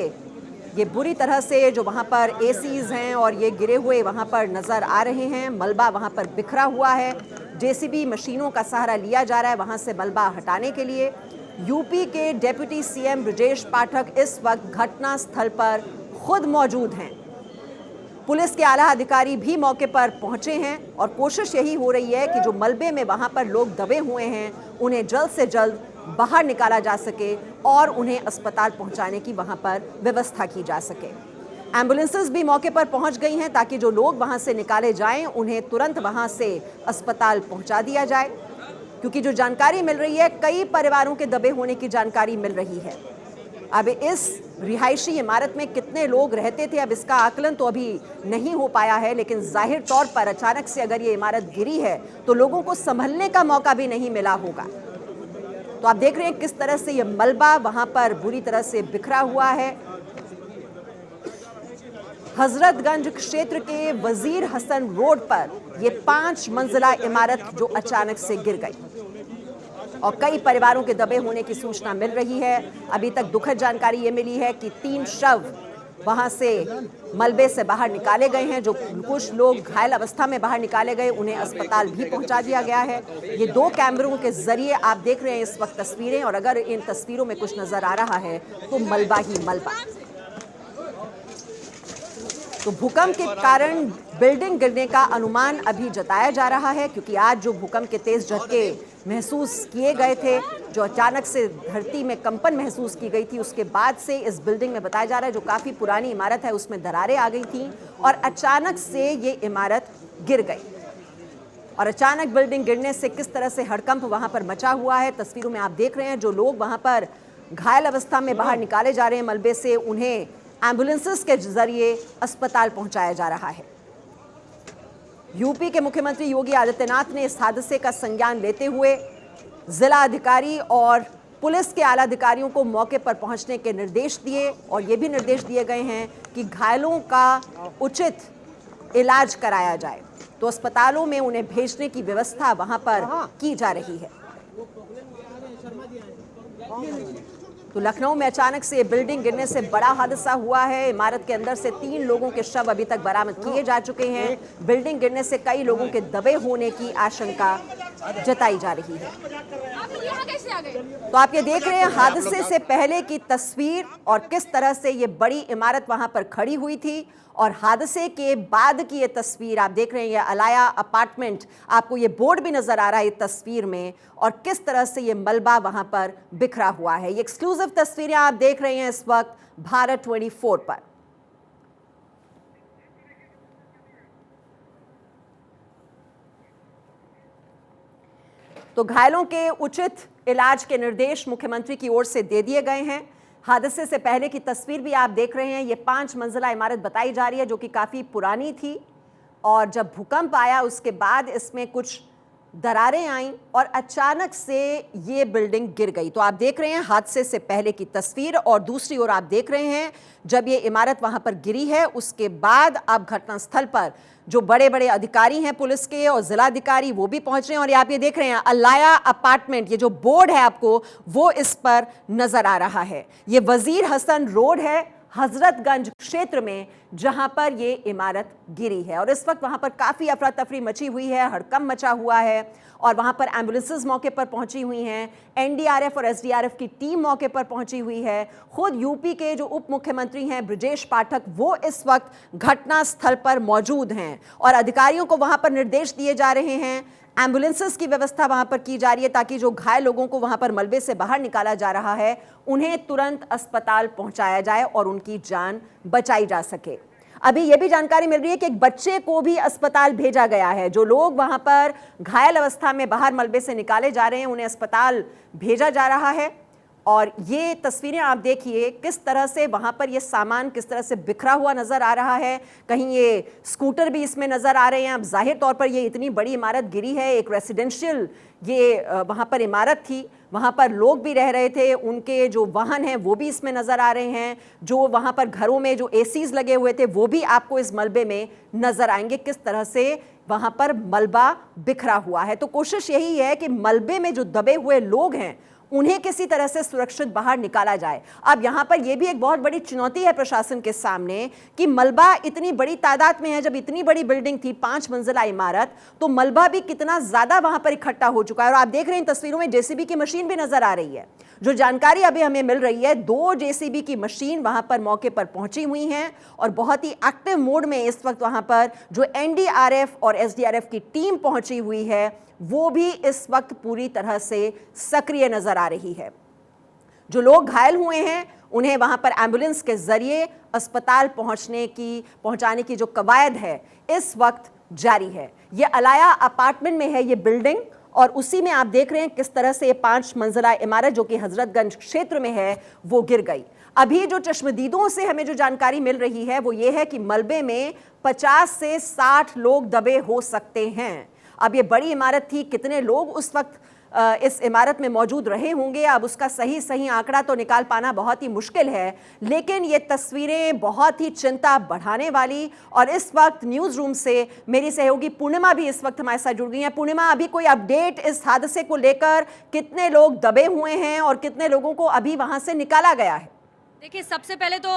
Speaker 9: ये बुरी तरह से जो वहाँ पर एसीज हैं और ये गिरे हुए वहाँ पर नज़र आ रहे हैं। मलबा वहाँ पर बिखरा हुआ है। जेसीबी मशीनों का सहारा लिया जा रहा है वहाँ से मलबा हटाने के लिए। यूपी के डेप्यूटी सीएम ब्रजेश पाठक इस वक्त घटना स्थल पर खुद मौजूद हैं। पुलिस के आला अधिकारी भी मौके पर पहुंचे हैं और कोशिश यही हो रही है कि जो मलबे में वहाँ पर लोग दबे हुए हैं उन्हें जल्द से जल्द बाहर निकाला जा सके और उन्हें अस्पताल पहुंचाने की वहां पर व्यवस्था की जा सके। एम्बुलेंसेस भी मौके पर पहुंच गई हैं ताकि जो लोग वहां से निकाले जाएं उन्हें तुरंत वहां से अस्पताल पहुंचा दिया जाए, क्योंकि जो जानकारी मिल रही है कई परिवारों के दबे होने की जानकारी मिल रही है। अब इस रिहायशी इमारत में कितने लोग रहते थे, अब इसका आकलन तो अभी नहीं हो पाया है, लेकिन जाहिर तौर पर अचानक से अगर ये इमारत गिरी है तो लोगों को संभलने का मौका भी नहीं मिला होगा। तो आप देख रहे हैं किस तरह से ये मलबा वहां पर बुरी तरह से बिखरा हुआ है। हजरतगंज क्षेत्र के वजीर हसन रोड पर यह 5 मंजिला इमारत जो अचानक से गिर गई और कई परिवारों के दबे होने की सूचना मिल रही है। अभी तक दुखद जानकारी ये मिली है कि 3 शव वहां से मलबे से बाहर निकाले गए हैं। जो कुछ लोग घायल अवस्था में बाहर निकाले गए उन्हें अस्पताल भी पहुंचा दिया गया है। ये 2 कैमरों के जरिए आप देख रहे हैं इस वक्त तस्वीरें, और अगर इन तस्वीरों में कुछ नजर आ रहा है तो मलबा ही मलबा। तो भूकंप के कारण बिल्डिंग गिरने का अनुमान अभी जताया जा रहा है, क्योंकि आज जो भूकंप के तेज झटके महसूस किए गए थे, जो अचानक से धरती में कंपन महसूस की गई थी, उसके बाद से इस बिल्डिंग में बताया जा रहा है जो काफी पुरानी इमारत है उसमें दरारें आ गई थी और अचानक से ये इमारत गिर गई। और अचानक बिल्डिंग गिरने से किस तरह से हड़कंप वहां पर मचा हुआ है, तस्वीरों में आप देख रहे हैं। जो लोग वहां पर घायल अवस्था में बाहर निकाले जा रहे हैं मलबे से, उन्हें एम्बुलेंसेस के जरिए अस्पताल पहुंचाया जा रहा है। यूपी के मुख्यमंत्री योगी आदित्यनाथ ने इस हादसे का संज्ञान लेते हुए जिला अधिकारी और पुलिस के आला अधिकारियों को मौके पर पहुंचने के निर्देश दिए, और ये भी निर्देश दिए गए हैं कि घायलों का उचित इलाज कराया जाए। तो अस्पतालों में उन्हें भेजने की व्यवस्था वहां पर की जा रही है। तो लखनऊ में अचानक से बिल्डिंग गिरने से बड़ा हादसा हुआ है। इमारत के अंदर से 3 लोगों के शव अभी तक बरामद किए जा चुके हैं। बिल्डिंग गिरने से कई लोगों के दबे होने की आशंका जताई जा रही है। तो आप ये देख रहे हैं हादसे से पहले की तस्वीर और किस तरह से ये बड़ी इमारत वहां पर खड़ी हुई थी, और हादसे के बाद की ये तस्वीर आप देख रहे हैं। ये अलाया अपार्टमेंट, आपको ये बोर्ड भी नजर आ रहा है ये तस्वीर में, और किस तरह से ये मलबा वहां पर बिखरा हुआ है। ये एक्सक्लूसिव तस्वीरें आप देख रहे हैं इस वक्त भारत 24 पर। तो घायलों के उचित इलाज के निर्देश मुख्यमंत्री की ओर से दे दिए गए हैं। हादसे से पहले की तस्वीर भी आप देख रहे हैं। ये 5 मंजिला इमारत बताई जा रही है जो कि काफी पुरानी थी, और जब भूकंप आया उसके बाद इसमें कुछ दरारें आईं और अचानक से ये बिल्डिंग गिर गई। तो आप देख रहे हैं हादसे से पहले की तस्वीर, और दूसरी ओर आप देख रहे हैं जब ये इमारत वहां पर गिरी है उसके बाद अब घटनास्थल पर जो बड़े बड़े अधिकारी हैं पुलिस के और जिलाधिकारी वो भी पहुंच रहे हैं। और आप ये देख रहे हैं अलाया अपार्टमेंट, ये जो बोर्ड है आपको वो इस पर नजर आ रहा है। ये वजीर हसन रोड है हजरतगंज क्षेत्र में जहां पर ये इमारत गिरी है, और इस वक्त वहां पर काफी अफरा तफरी मची हुई है, हड़कंप मचा हुआ है, और वहां पर एम्बुलेंसेस मौके पर पहुंची हुई हैं। एनडीआरएफ और एसडीआरएफ की टीम मौके पर पहुंची हुई है। खुद यूपी के जो उप मुख्यमंत्री हैं ब्रजेश पाठक, वो इस वक्त घटना स्थल पर मौजूद हैं, और अधिकारियों को वहां पर निर्देश दिए जा रहे हैं। एम्बुलेंसेस की व्यवस्था वहां पर की जा रही है ताकि जो घायल लोगों को वहां पर मलबे से बाहर निकाला जा रहा है उन्हें तुरंत अस्पताल पहुंचाया जाए और उनकी जान बचाई जा सके। अभी यह भी जानकारी मिल रही है कि एक बच्चे को भी अस्पताल भेजा गया है। जो लोग वहां पर घायल अवस्था में बाहर मलबे से निकाले जा रहे हैं उन्हें अस्पताल भेजा जा रहा है। और ये तस्वीरें आप देखिए किस तरह से वहां पर ये सामान किस तरह से बिखरा हुआ नजर आ रहा है। कहीं ये स्कूटर भी इसमें नजर आ रहे हैं। अब जाहिर तौर पर ये इतनी बड़ी इमारत गिरी है, एक रेसिडेंशियल ये वहां पर इमारत थी, वहां पर लोग भी रह रहे थे, उनके जो वाहन हैं वो भी इसमें नजर आ रहे हैं। जो वहां पर घरों में जो एसीज लगे हुए थे वो भी आपको इस मलबे में नजर आएंगे, किस तरह से वहां पर मलबा बिखरा हुआ है। तो कोशिश यही है कि मलबे में जो दबे हुए लोग हैं उन्हें किसी तरह से सुरक्षित बाहर निकाला जाए। अब यहाँ पर यह भी एक बहुत बड़ी चुनौती है प्रशासन के सामने कि मलबा इतनी बड़ी तादाद में है। जब इतनी बड़ी बिल्डिंग थी 5 मंजिला इमारत, तो मलबा भी कितना ज्यादा वहां पर इकट्ठा हो चुका है। और आप देख रहे हैं इन तस्वीरों में जेसीबी की मशीन भी नजर आ रही है। जो जानकारी अभी हमें मिल रही है 2 जेसीबी की मशीन वहां पर मौके पर पहुंची हुई हैं और बहुत ही एक्टिव मोड में इस वक्त वहां पर जो एनडीआरएफ और एसडीआरएफ की टीम पहुंची हुई है वो भी इस वक्त पूरी तरह से सक्रिय नजर आ रही है। जो लोग घायल हुए हैं उन्हें वहां पर एम्बुलेंस के जरिए अस्पताल पहुंचाने की जो कवायद है इस वक्त जारी है। ये अलाया अपार्टमेंट में है ये बिल्डिंग, और उसी में आप देख रहे हैं किस तरह से ये 5 मंजिला इमारत जो कि हजरतगंज क्षेत्र में है वो गिर गई। अभी जो चश्मदीदों से हमें जो जानकारी मिल रही है वो ये है कि मलबे में 50 से 60 लोग दबे हो सकते हैं। अब ये बड़ी इमारत थी, कितने लोग उस वक्त इस इमारत में मौजूद रहे होंगे। अब उसका सही आंकड़ा तो निकाल पाना बहुत ही मुश्किल है, लेकिन ये तस्वीरें बहुत ही चिंता बढ़ाने वाली। और इस वक्त न्यूज़ रूम से मेरी सहयोगी पूर्णिमा भी इस वक्त हमारे साथ जुड़ गई हैं। पूर्णिमा, अभी कोई अपडेट इस हादसे को लेकर, कितने लोग दबे हुए हैं और कितने लोगों को अभी वहां से निकाला गया है?
Speaker 10: देखिए, सबसे पहले तो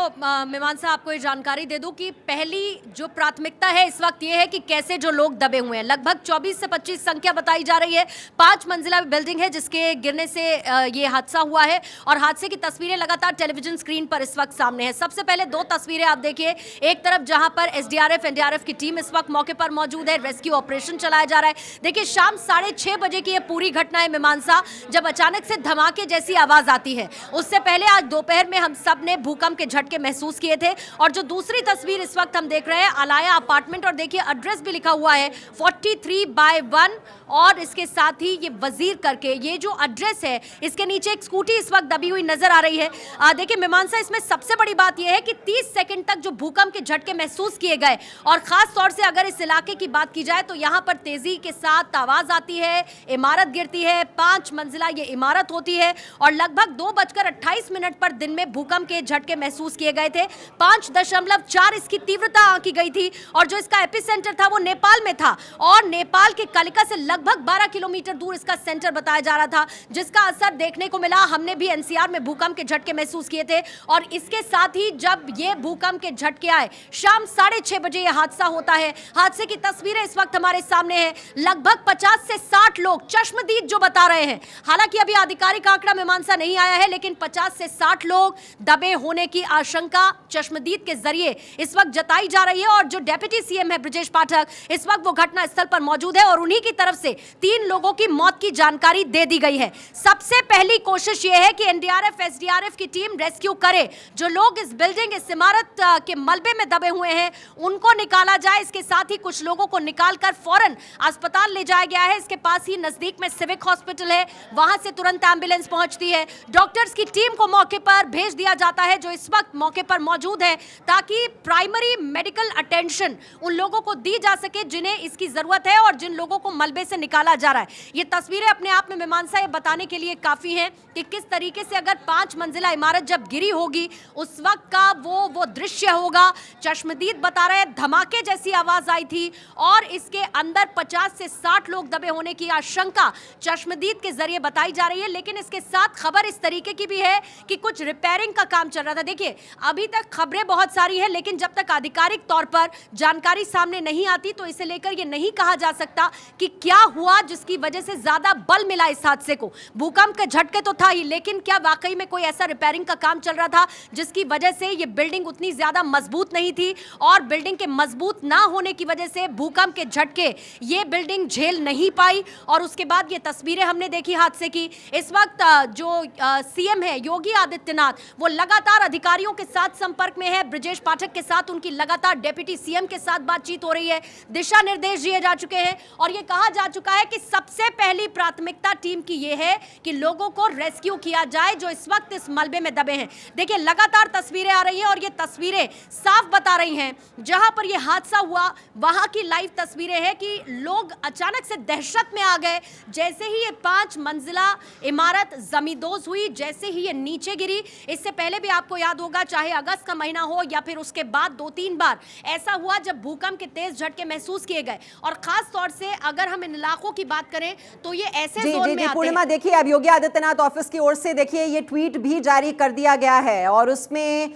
Speaker 10: मीमांसा आपको ये जानकारी दे दूं कि पहली जो प्राथमिकता है इस वक्त ये है कि कैसे जो लोग दबे हुए हैं। लगभग 24 से 25 संख्या बताई जा रही है। 5 मंजिला बिल्डिंग है जिसके गिरने से ये हादसा हुआ है और हादसे की तस्वीरें लगातार टेलीविजन स्क्रीन पर इस वक्त सामने है। सबसे पहले 2 तस्वीरें आप देखिए। एक तरफ जहां पर एसडीआरएफ एनडीआरएफ की टीम इस वक्त मौके पर मौजूद है, रेस्क्यू ऑपरेशन चलाया जा रहा है। देखिए, शाम 6:30 बजे की ये पूरी घटना है मीमांसा, जब अचानक से धमाके जैसी आवाज आती है। उससे पहले आज दोपहर में हम ने भूकंप के झटके महसूस किए थे। और जो दूसरी तस्वीर इस वक्त हम देख रहे हैं, अलाया अपार्टमेंट, और देखिए एड्रेस भी लिखा हुआ है 43/1 और इसके साथ ही ये वजीर करके ये जो एड्रेस है, इसके नीचे एक स्कूटी इस वक्त दबी हुई नजर आ रही है। देखिए मीमांसा, इसमें सबसे बड़ी बात यह है कि 30 सेकंड तक जो भूकंप के झटके महसूस किए गए, और खास तौर से अगर इस इलाके की बात की जाए तो यहां पर तेजी के साथ आवाज आती है, इमारत गिरती है। 5 मंजिला ये इमारत होती है और लगभग 2:28 पर दिन में भूकंप के झटके महसूस किए गए थे। 5.4 इसकी तीव्रता आंकी गई थी और जो इसका एपिसेंटर था वो नेपाल में था और नेपाल के कालिका से लगभग 12 किलोमीटर दूर इसका सेंटर बताया जा रहा था, जिसका असर देखने को मिला। हमने भी एनसीआर में भूकंप के झटके महसूस किए थे और इसके साथ ही जब ये भूकंप के झटके आए, शाम 6:30 बजे यह हादसा होता है। हादसे की तस्वीरें इस वक्त हमारे सामने है। लगभग 50 से 60 लोग चश्मदीद जो बता रहे हैं, हालांकि अभी आधिकारिक आंकड़ा मीमांसा नहीं आया है, लेकिन 50 से 60 लोग दबे होने की आशंका चश्मदीद के जरिए इस वक्त जताई जा रही है। और जो डेप्यूटी सीएम है ब्रजेश पाठक, इस वक्त वो घटना स्थल पर मौजूद है और उन्हीं की तरफ से 3 लोगों की मौत की जानकारी दे दी गई है। सबसे पहली कोशिश यह है कि एनडीआरएफ एसडीआरएफ की टीम रेस्क्यू करे। जो लोग इस बिल्डिंग, इस इमारत के मलबे में दबे हुए हैं, उनको निकाला जाए। इसके साथ ही कुछ लोगों को निकालकर फौरन अस्पताल ले जाया गया है। इसके पास ही नजदीक में सिविक हॉस्पिटल है, वहां से तुरंत एम्बुलेंस पहुंचती है। डॉक्टर्स की टीम को मौके पर भेज दिया जाता है जो इस वक्त मौके पर मौजूद है, ताकि प्राइमरी मेडिकल अटेंशन उन लोगों को दी जा सके जिन्हें इसकी जरूरत है और जिन लोगों को मलबे से निकाला जा रहा है। ये तस्वीरें अपने आप में मीमांसा ये बताने के लिए काफी हैं कि किस तरीके से अगर 5 मंजिला इमारत जब गिरी होगी उस वक्त का वो दृश्य होगा। चश्मदीद बता रहे हैं धमाके जैसी आवाज आई थी और इसके अंदर 50 से 60 लोग दबे होने की आशंका चश्मदीद के जरिए बताई जा रही है। लेकिन इसके साथ खबर इस तरीके की भी है कि कुछ रिपेयरिंग का काम चल रहा था। देखिए, अभी तक खबरें बहुत सारी हैं, लेकिन जब तक आधिकारिक तौर पर जानकारी सामने नहीं आती तो इसे लेकर यह नहीं कहा जा सकता कि क्या हुआ जिसकी वजह से ज्यादा बल मिला इस हादसे को। भूकंप का झटके तो था ही, लेकिन क्या वाकई में कोई ऐसा रिपेयरिंग का काम चल रहा था जिसकी वजह से यह बिल्डिंग उतनी ज्यादा मजबूत नहीं थी और बिल्डिंग के मजबूत ना होने की वजह से भूकंप के झटके ये बिल्डिंग झेल नहीं पाई। और उसके बाद ये तस्वीरें हमने देखी हादसे की। इस वक्त जो सीएम है योगी आदित्यनाथ, वो लगातार अधिकारियों के साथ संपर्क में है। ब्रजेश पाठक के साथ उनकी लगातार डेप्यूटी सीएम के साथ बातचीत हो रही है, दिशा निर्देश दिए जा चुके हैं और यह कहा जा चुका है कि सबसे पहली प्राथमिकता टीम की यह है कि लोगों को रेस्क्यू किया जाए जो इस वक्त इस मलबे में दबे हैं। देखिए, लगातार तस्वीरें आ रही हैं और ये तस्वीरें साफ बता रही हैं जहां पर यह हादसा हुआ वहां की लाइव तस्वीरें हैं कि लोग अचानक से दहशत में आ गए। जैसे ही ये 5 मंजिला इमारत जमींदोज हुई, जैसे ही ये नीचे गिरी, इससे पहले भी आपको याद होगा चाहे अगस्त का महीना हो या फिर उसके बाद 2-3 बार ऐसा हुआ जब भूकंप के तेज झटके महसूस किए गए। और खास तौर से अगर हम इन इलाकों की बात करें तो ये ऐसे जोन में आते
Speaker 9: पूर्णिमा, देखिए अब योगी आदित्यनाथ ऑफिस की ओर से देखिए ये ट्वीट भी जारी कर दिया गया है और उसमें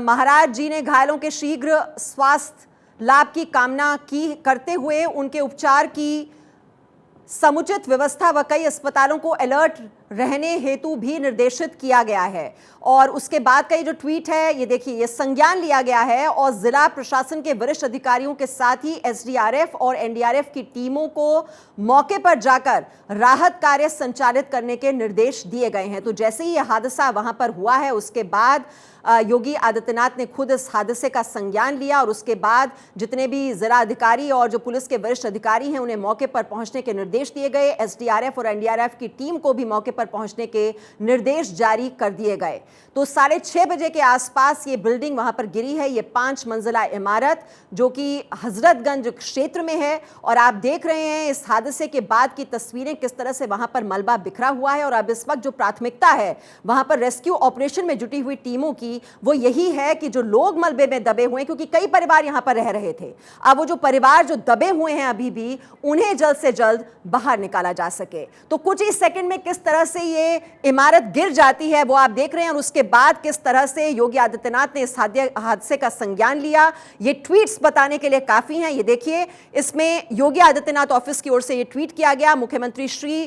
Speaker 9: महाराज जी ने घायलों के शीघ्र स्वास्थ्य लाभ की कामना की करते हुए उनके उपचार की समुचित व्यवस्था व कई अस्पतालों को अलर्ट रहने हेतु भी निर्देशित किया गया है। और उसके बाद का ये जो ट्वीट है, ये देखिए, ये संज्ञान लिया गया है और जिला प्रशासन के वरिष्ठ अधिकारियों के साथ ही एसडीआरएफ और एनडीआरएफ की टीमों को मौके पर जाकर राहत कार्य संचालित करने के निर्देश दिए गए हैं। तो जैसे ही यह हादसा वहां पर हुआ है उसके बाद योगी आदित्यनाथ ने खुद इस हादसे का संज्ञान लिया और उसके बाद जितने भी जिला अधिकारी और जो पुलिस के वरिष्ठ अधिकारी हैं उन्हें मौके पर पहुंचने के निर्देश दिए गए। एसडीआरएफ और एनडीआरएफ की टीम को भी मौके पर पहुंचने के निर्देश जारी कर दिए गए। तो 6:30 बजे के आसपास ये बिल्डिंग वहां पर गिरी है। ये 5 मंजिला इमारत जो कि हजरतगंज क्षेत्र में है और आप देख रहे हैं इस हादसे के बाद की तस्वीरें किस तरह से वहां पर मलबा बिखरा हुआ है। और अब इस वक्त जो प्राथमिकता है वहां पर रेस्क्यू ऑपरेशन में जुटी हुई टीमों की वो यही है कि जो लोग मलबे में दबे हुए हैं, क्योंकि कई परिवार यहां पर रह रहे थे, अब वो जो परिवार जो दबे हुए हैं अभी भी उन्हें जल्द से जल्द बाहर निकाला जा सके। तो कुछ ही सेकंड में किस तरह से ये इमारत गिर जाती है वो आप देख रहे हैं और उसके बाद किस तरह से योगी आदित्यनाथ ने इस हादसे का संज्ञान लिया। ये ट्वीट्स बताने के लिए काफी हैं। ये देखिए, इसमें योगी आदित्यनाथ ऑफिस की ओर से ये ट्वीट किया गया। मुख्यमंत्री श्री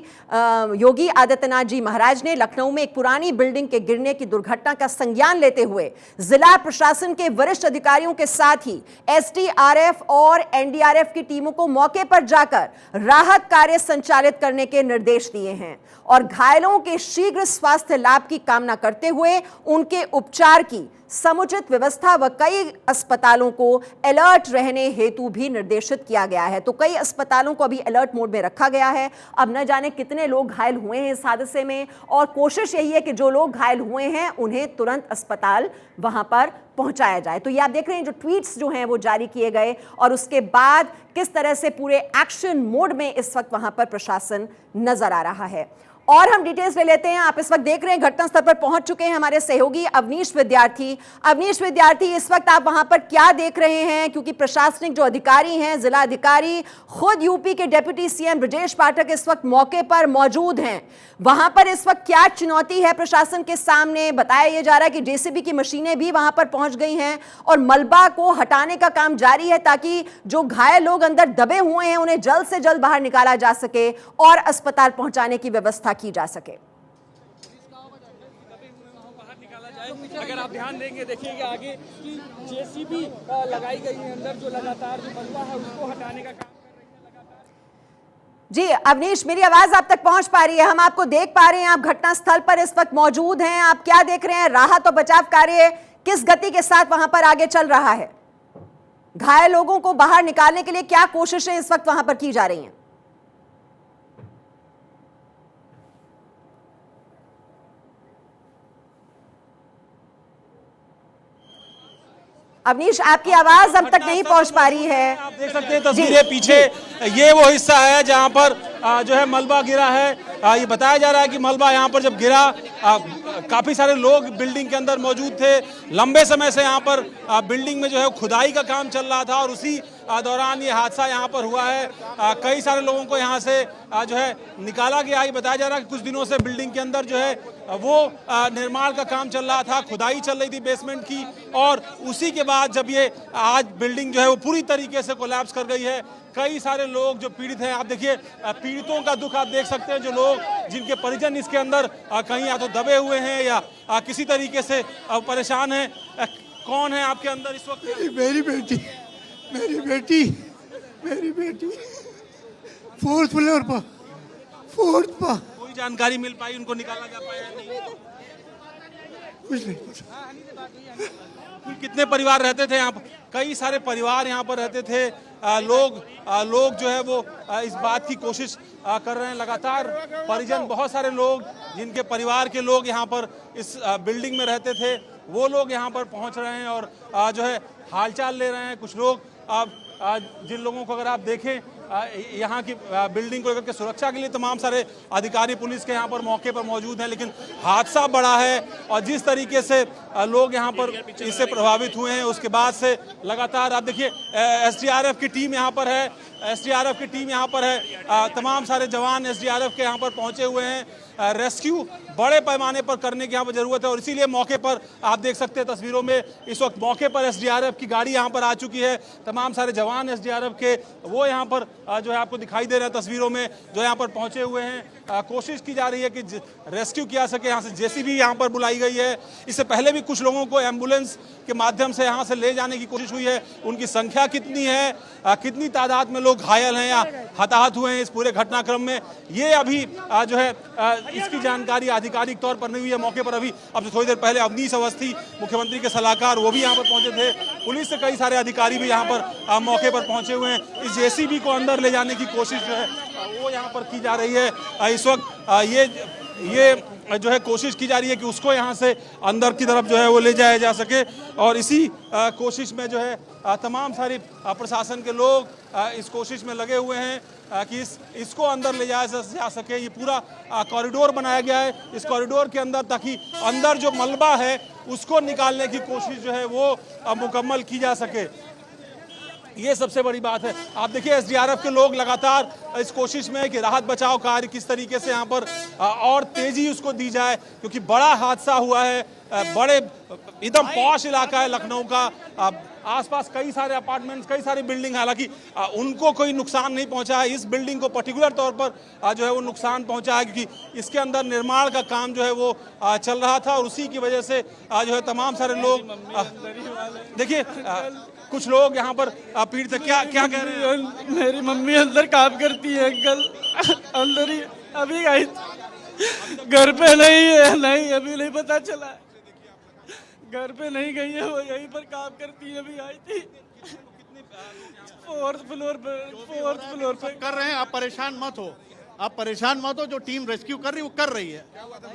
Speaker 9: योगी आदित्यनाथ जी महाराज ने लखनऊ में एक पुरानी बिल्डिंग के गिरने की दुर्घटना का संज्ञान लेते हुए जिला प्रशासन के वरिष्ठ अधिकारियों के साथ ही एसडीआरएफ और एनडीआरएफ की टीमों को मौके पर जाकर राहत कार्य संचालित करने के निर्देश दिए हैं और घायलों के शीघ्र स्वास्थ्य लाभ की कामना करते हुए उनके उपचार की समुचित व्यवस्था व कई अस्पतालों को अलर्ट रहने हेतु भी निर्देशित किया गया है। तो कई अस्पतालों को अभी अलर्ट मोड में रखा गया है। अब न जाने कितने लोग घायल हुए हैं इस हादसे में और कोशिश यही है कि जो लोग घायल हुए हैं उन्हें तुरंत अस्पताल वहां पर पहुंचाया जाए। तो ये आप देख रहे हैं जो ट्वीट्स जो हैं वो जारी किए गए और उसके बाद किस तरह से पूरे एक्शन मोड में इस वक्त वहां पर प्रशासन नजर आ रहा है। और हम डिटेल्स ले लेते हैं। आप इस वक्त देख रहे हैं घटनास्थल पर पहुंच चुके हैं हमारे सहयोगी अवनीश विद्यार्थी। अवनीश विद्यार्थी, इस वक्त आप वहां पर क्या देख रहे हैं, क्योंकि प्रशासनिक जो अधिकारी हैं, जिला अधिकारी, खुद यूपी के डिप्टी सीएम ब्रजेश पाठक इस वक्त मौके पर मौजूद हैं। वहां पर इस वक्त क्या चुनौती है प्रशासन के सामने? बताया यह जा रहा है कि जेसीबी की मशीनें भी वहां पर पहुंच गई हैं और मलबा को हटाने का काम जारी है ताकि जो घायल लोग अंदर दबे हुए हैं उन्हें जल्द से जल्द बाहर निकाला जा सके और अस्पताल पहुंचाने की व्यवस्था की जा सके।
Speaker 6: अगर आप ध्यान देंगे, देखिएगा आगे कि जेसीबी लगाई गई है अंदर, जो लगातार जो मलबा है उसको हटाने का काम कर रही है लगातार।
Speaker 9: जी अवनीश, मेरी आवाज आप तक पहुंच पा रही है? हम आपको देख पा रहे हैं, आप घटनास्थल पर इस वक्त मौजूद हैं। आप क्या देख रहे हैं? राहत और बचाव कार्य किस गति के साथ वहां पर आगे चल रहा है? घायल लोगों को बाहर निकालने के लिए क्या कोशिशें इस वक्त वहां पर की जा रही हैं? अवनीश, आपकी आवाज अब तक नहीं पहुंच पा रही है।
Speaker 6: आप देख सकते हैं तस्वीरें पीछे, ये वो हिस्सा है जहां पर जो है मलबा गिरा है। ये बताया जा रहा है कि मलबा यहाँ पर जब गिरा काफी सारे लोग बिल्डिंग के अंदर मौजूद थे। लंबे समय से यहाँ पर बिल्डिंग में जो है खुदाई का काम चल रहा था और उसी दौरान ये हादसा यहाँ पर हुआ है। कई सारे लोगों को यहाँ से जो है निकाला गया। ये बताया जा रहा है कि कुछ दिनों से बिल्डिंग के अंदर जो है वो निर्माण का काम चल रहा था, खुदाई चल रही थी बेसमेंट की, और उसी के बाद जब ये आज बिल्डिंग जो है वो पूरी तरीके से कोलैप्स कर गई है। कई सारे लोग जो पीड़ित हैं, आप देखिए पीड़ितों का दुख आप देख सकते हैं, जो लोग जिनके परिजन इसके अंदर कहीं या तो दबे हुए हैं या किसी तरीके से परेशान हैं। कौन है आपके अंदर इस वक्त?
Speaker 11: मेरी बेटी फोर्थ फ्लोर पर,
Speaker 6: कोई जानकारी मिल पाई? उनको निकाला जा पाया नहीं?
Speaker 11: कुछ नहीं।
Speaker 6: कितने परिवार रहते थे यहाँ पर? कई सारे परिवार यहाँ पर रहते थे। लोग जो है वो इस बात की कोशिश कर रहे हैं लगातार। परिजन, बहुत सारे लोग जिनके परिवार के लोग यहाँ पर इस बिल्डिंग में रहते थे, वो लोग यहाँ पर पहुँच रहे हैं और जो है हालचाल ले रहे हैं। कुछ लोग जिन लोगों को अगर आप देखें यहाँ की बिल्डिंग को लेकर के सुरक्षा के लिए तमाम सारे अधिकारी पुलिस के यहाँ पर मौके पर मौजूद हैं, लेकिन हादसा बड़ा है और जिस तरीके से लोग यहाँ पर इससे प्रभावित हुए हैं उसके बाद से लगातार आप देखिए एसडीआरएफ की टीम यहाँ पर है। तमाम सारे जवान एसडीआरएफ के यहाँ पर पहुँचे हुए हैं। रेस्क्यू बड़े पैमाने पर करने की यहाँ पर जरूरत है और इसीलिए मौके पर आप देख सकते हैं तस्वीरों में इस वक्त मौके पर एसडीआरएफ की गाड़ी यहाँ पर आ चुकी है। तमाम सारे जवान एसडीआरएफ के वो यहाँ पर जो है आपको दिखाई दे रहे हैं तस्वीरों में, जो यहाँ पर पहुंचे हुए हैं। कोशिश की जा रही है कि रेस्क्यू किया सके। यहाँ से जेसीबी यहाँ पर बुलाई गई है। इससे पहले भी कुछ लोगों को एम्बुलेंस के माध्यम से यहाँ से ले जाने की कोशिश हुई है। उनकी संख्या कितनी है, कितनी तादाद में लोग घायल हैं या हताहत हुए हैं इस पूरे घटनाक्रम में। ये अभी जो है इसकी जानकारी आधिकारिक तौर पर नहीं हुई है। मौके पर अभी अब से थोड़ी देर पहले अवनीश अवस्थी मुख्यमंत्री के सलाहकार वो भी यहाँ पर पहुंचे थे। पुलिस से कई सारे अधिकारी भी यहाँ पर मौके पर पहुंचे हुए हैं। इस जेसीबी को अंदर ले जाने की कोशिश जो है वो यहाँ पर की जा रही है। इस वक्त ये जो है कोशिश की जा रही है कि उसको यहाँ से अंदर की तरफ जो है वो ले जाया जा सके, और इसी कोशिश में जो है तमाम सारी प्रशासन के लोग इस कोशिश में लगे हुए हैं कि इसको अंदर ले जाया जा सके। ये पूरा कॉरिडोर बनाया गया है। इस कॉरिडोर के अंदर ताकि अंदर जो मलबा है उसको निकालने की कोशिश जो है वो मुकम्मल की जा सके। ये सबसे बड़ी बात है। आप देखिए एसडीआरएफ के लोग लगातार इस कोशिश में है कि राहत बचाव कार्य किस तरीके से यहाँ पर और तेजी उसको दी जाए, क्योंकि बड़ा हादसा हुआ है। बड़े एकदम पॉश इलाका है लखनऊ का। आसपास कई सारे अपार्टमेंट्स, कई सारी बिल्डिंग, हालांकि उनको कोई नुकसान नहीं पहुंचा है। इस बिल्डिंग को पर्टिकुलर तौर पर जो है वो नुकसान पहुंचा है, क्योंकि इसके अंदर निर्माण का काम जो है वो चल रहा था, और उसी की वजह से जो है तमाम सारे लोग देखिए कुछ लोग यहाँ पर पीड़ित क्या क्या कह रहे हैं।
Speaker 7: मेरी मम्मी अंदर काम करती है अंकल, अंदर ही अभी आई, घर पे नहीं है, नहीं अभी नहीं पता चला, घर पे नहीं गई है, वो यहीं पर काम करती है, अभी आई थी। फोर्थ फ्लोर पे
Speaker 12: कर रहे हैं। आप परेशान मत हो, आप परेशान मत हो। जो टीम रेस्क्यू कर रही है वो कर रही है।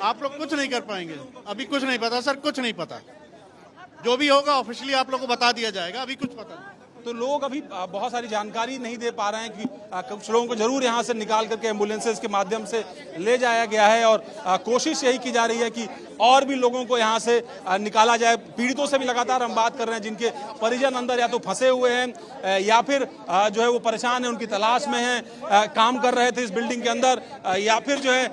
Speaker 12: आप लोग कुछ नहीं कर पाएंगे, अभी कुछ नहीं पता सर, कुछ नहीं पता। जो भी होगा ऑफिशियली आप लोग को बता दिया जाएगा, अभी कुछ पता नहीं।
Speaker 6: तो लोग अभी बहुत सारी जानकारी नहीं दे पा रहे हैं कि कुछ लोगों को जरूर यहाँ से निकाल करके एम्बुलेंसेस के माध्यम से ले जाया गया है, और कोशिश यही की जा रही है कि और भी लोगों को यहाँ से निकाला जाए। पीड़ितों से भी लगातार हम बात कर रहे हैं, जिनके परिजन अंदर या तो फंसे हुए हैं या फिर जो है वो परेशान है, उनकी तलाश में हैं, काम कर रहे थे इस बिल्डिंग के अंदर, या फिर जो है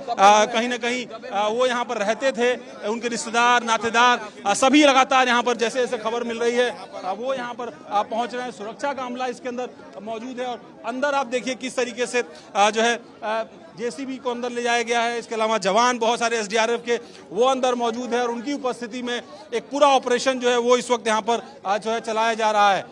Speaker 6: कहीं ना कहीं वो यहाँ पर रहते थे, उनके रिश्तेदार नातेदार सभी लगातार यहाँ पर जैसे जैसे खबर मिल रही है वो यहाँ पर पहुँच रहे हैं। सुरक्षा का अमला इसके अंदर मौजूद है, और अंदर आप देखिए किस तरीके से जो है जेसीबी को अंदर ले जाया गया है। इसके अलावा जवान बहुत सारे एसडीआरएफ के वो अंदर मौजूद है, और उनकी उपस्थिति में एक पूरा ऑपरेशन जो है वो इस वक्त यहाँ पर जो है चलाया जा रहा है।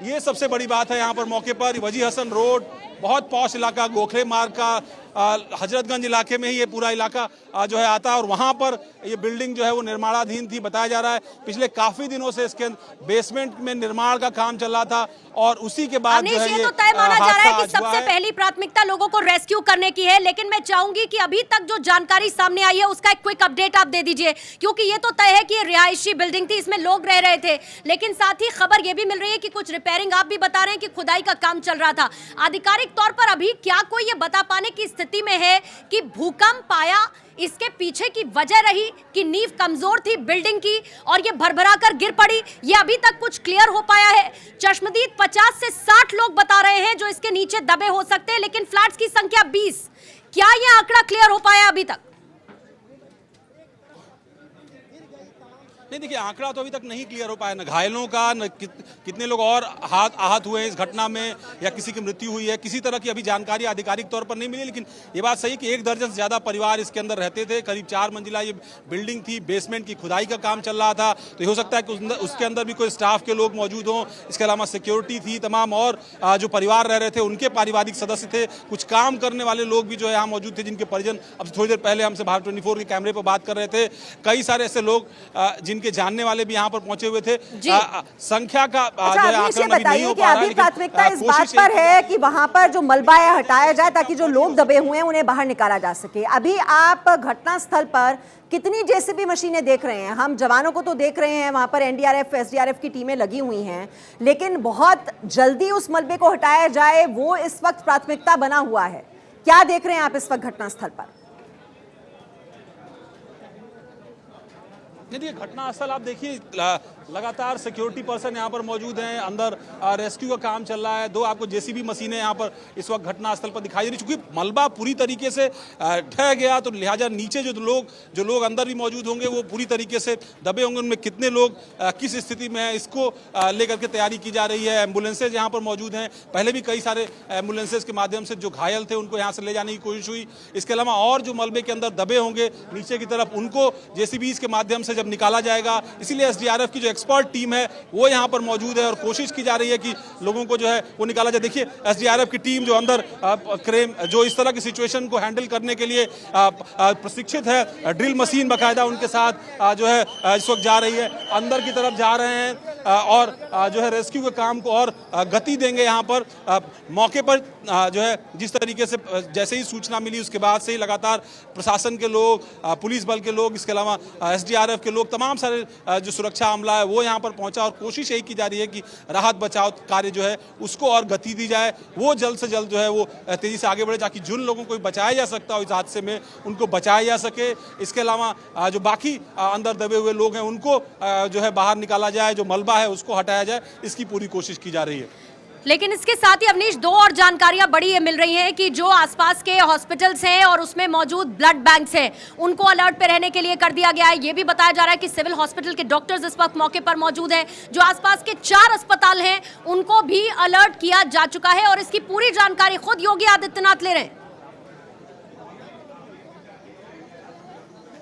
Speaker 6: ये सबसे बड़ी बात है। यहाँ पर मौके पर वजीर हसन रोड, बहुत पॉश इलाका, गोखले मार्ग का हजरतगंज इलाके में ही ये पूरा इलाका जो है आता है, और वहाँ पर ये बिल्डिंग जो है वो निर्माणाधीन थी। बताया जा रहा है पिछले काफी दिनों से इसके बेसमेंट में निर्माण का काम चल रहा था, और उसी के बाद जो है ये
Speaker 10: तो तय माना जा रहा है कि सबसे पहली प्राथमिकता लोगों को रेस्क्यू करने की है। लेकिन मैं चाहूंगी कि अभी तक जो जानकारी सामने आई है उसका एक क्विक अपडेट आप दे दीजिए, क्योंकि ये तो तय है कि ये रिहायशी बिल्डिंग थी, इसमें लोग रह रहे थे, लेकिन साथ ही खबर ये भी मिल रही है कि कुछ रिपेयरिंग, आप भी बता रहे हैं कि खुदाई का काम चल रहा था। आधिकारिक तौर पर अभी क्या कोई ये बता पाने की स्थिति में है कि भूकंप आया, इसके पीछे की वजह रही कि नींव कमजोर थी बिल्डिंग की और ये भरभरा कर गिर पड़ी? ये अभी तक कुछ क्लियर हो पाया है? चश्मदीद 50 से 60 लोग बता रहे हैं जो इसके नीचे दबे हो सकते हैं, लेकिन फ्लैट्स की संख्या 20। क्या ये आंकड़ा क्लियर हो पाया अभी तक?
Speaker 6: नहीं, देखिए आंकड़ा तो अभी तक नहीं क्लियर हो पाया, न घायलों का, न कितने लोग और आहत हुए हैं इस घटना में, या किसी की मृत्यु हुई है, किसी तरह की अभी जानकारी आधिकारिक तौर पर नहीं मिली। लेकिन ये बात सही कि 1 दर्जन से ज्यादा परिवार इसके अंदर रहते थे। करीब 4 मंजिला ये बिल्डिंग थी, बेसमेंट की खुदाई का काम चल रहा था, तो ये हो सकता है कि उसके अंदर भी कोई स्टाफ के लोग मौजूद हों। इसके अलावा सिक्योरिटी थी, तमाम और जो परिवार रह रहे थे उनके पारिवारिक सदस्य थे, कुछ काम करने वाले लोग भी जो है यहाँ मौजूद थे, जिनके परिजन अब थोड़ी देर पहले हमसे भारत 24 के कैमरे पर बात कर रहे थे। कई सारे ऐसे लोग जिनके जानने वाले भी यहाँ पर पहुंचे हुए थे। संख्या का
Speaker 9: बताइए कि अभी प्राथमिकता इस बात पर है कि वहां पर जो मलबा है हटाया जाए ताकि जो लोग दबे हुए हैं उन्हें बाहर निकाला जा सके। अभी आप घटना स्थल पर कितनी जेसीबी मशीनें देख रहे हैं? हम जवानों को तो देख रहे हैं, वहां पर एनडीआरएफ एसडीआरएफ की टीमें लगी हुई हैं, लेकिन बहुत जल्दी उस मलबे को हटाया जाए वो इस वक्त प्राथमिकता बना हुआ है। क्या देख रहे हैं आप इस वक्त घटना स्थल पर?
Speaker 6: नहीं, घटनास्थल आप देखिए, लगातार सिक्योरिटी पर्सन यहाँ पर मौजूद हैं, अंदर रेस्क्यू का काम चल रहा है। 2 आपको जेसीबी मशीनें यहाँ पर इस वक्त घटनास्थल पर दिखाई दे रही, चूंकि मलबा पूरी तरीके से ढह गया, तो लिहाजा नीचे जो लोग अंदर भी मौजूद होंगे वो पूरी तरीके से दबे होंगे। उनमें कितने लोग किस स्थिति में है, इसको लेकर के तैयारी की जा रही है। एम्बुलेंसेज यहाँ पर मौजूद हैं, पहले भी कई सारे एम्बुलेंसेज के माध्यम से जो घायल थे उनको यहाँ से ले जाने की कोशिश हुई। इसके अलावा और जो मलबे के अंदर दबे होंगे नीचे की तरफ, उनको जेसीबीज के माध्यम से जब निकाला जाएगा, इसीलिए एसडीआरएफ की जो एक्सपर्ट टीम है वो यहाँ पर मौजूद है और कोशिश की जा रही है कि लोगों को जो है वो निकाला जाए। देखिए एसडीआरएफ की टीम जो अंदर क्रेन जो इस तरह की सिचुएशन को हैंडल करने के लिए प्रशिक्षित है, ड्रिल मशीन बाकायदा उनके साथ जो है इस वक्त जा रही है, अंदर की तरफ जा रहे हैं और जो है रेस्क्यू के काम को और गति देंगे। यहाँ पर मौके पर जो है जिस तरीके से जैसे ही सूचना मिली उसके बाद से ही लगातार प्रशासन के लोग, पुलिस बल के लोग, इसके अलावा एसडीआरएफ के लोग, तमाम सारे जो सुरक्षा अमला है वो यहाँ पर पहुंचा और कोशिश यही की जा रही है कि राहत बचाव कार्य जो है उसको और गति दी जाए, वो जल्द से जल्द जो है वो तेजी से आगे बढ़े ताकि जिन लोगों को बचाया जा सकता हो इस हादसे में उनको बचाया जा सके। इसके अलावा जो बाकी अंदर दबे हुए लोग हैं उनको जो है बाहर निकाला जाए, जो मलबा है उसको हटाया जाए, इसकी पूरी कोशिश की जा रही है।
Speaker 10: लेकिन इसके साथ ही अवनीश दो और जानकारियां बड़ी ये मिल रही हैं कि जो आसपास के हॉस्पिटल्स हैं और उसमें मौजूद ब्लड बैंक्स हैं उनको अलर्ट पे रहने के लिए कर दिया गया है। ये भी बताया जा रहा है कि सिविल हॉस्पिटल के डॉक्टर्स इस वक्त मौके पर मौजूद हैं। जो आसपास के 4 अस्पताल हैं उनको भी अलर्ट किया जा चुका है और इसकी पूरी जानकारी खुद योगी आदित्यनाथ ले रहे हैं।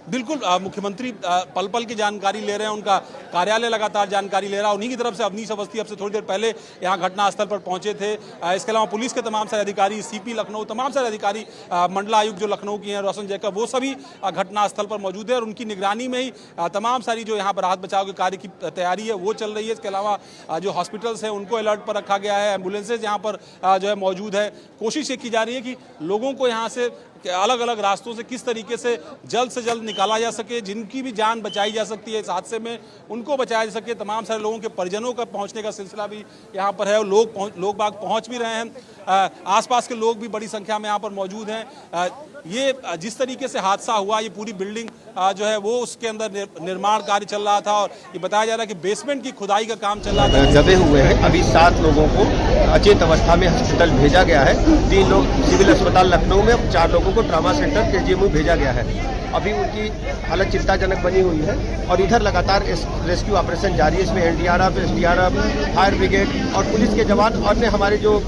Speaker 6: बिल्कुल मुख्यमंत्री पल पल की जानकारी ले रहे हैं, उनका कार्यालय लगातार जानकारी ले रहा है। उन्हीं की तरफ से अवनीश अवस्थी अब से थोड़ी देर पहले यहाँ घटनास्थल पर पहुंचे थे। इसके अलावा पुलिस के तमाम सारे अधिकारी, सीपी लखनऊ, तमाम सारे अधिकारी, मंडला आयुक्त जो लखनऊ की हैं रोशन जैकब, वो सभी घटनास्थल पर मौजूद है और उनकी निगरानी में ही तमाम सारी जो यहाँ पर राहत बचाव के कार्य की तैयारी है वो चल रही है। इसके अलावा जो हॉस्पिटल्स हैं उनको अलर्ट पर रखा गया है, एम्बुलेंसेज यहाँ पर जो है मौजूद है। कोशिश ये की जा रही है कि लोगों को यहाँ से अलग अलग रास्तों से किस तरीके से जल्द निकाला जा सके, जिनकी भी जान बचाई जा सकती है इस हादसे में उनको बचाया जा सके। तमाम सारे लोगों के परिजनों का पहुंचने का सिलसिला भी यहाँ पर है और लोग बाग पहुंच भी रहे हैं। आसपास के लोग भी बड़ी संख्या में यहाँ पर मौजूद हैं। ये जिस तरीके से हादसा हुआ, ये पूरी बिल्डिंग जो है वो उसके अंदर निर्माण कार्य चल रहा था और ये बताया जा रहा है कि बेसमेंट की खुदाई का काम चल रहा था।
Speaker 5: दबे हुए हैं, अभी 7 लोगों को अचेत अवस्था में हॉस्पिटल भेजा गया है। 3 लोग सिविल अस्पताल लखनऊ में, 4 लोगों को ट्रामा सेंटर केजीएमयू भेजा गया है। अभी उनकी हालत चिंताजनक बनी हुई है और इधर लगातार रेस्क्यू ऑपरेशन जारी है। इसमें एनडीआरएफ, एसडीआरएफ, फायर ब्रिगेड और पुलिस के जवान और हमारे जो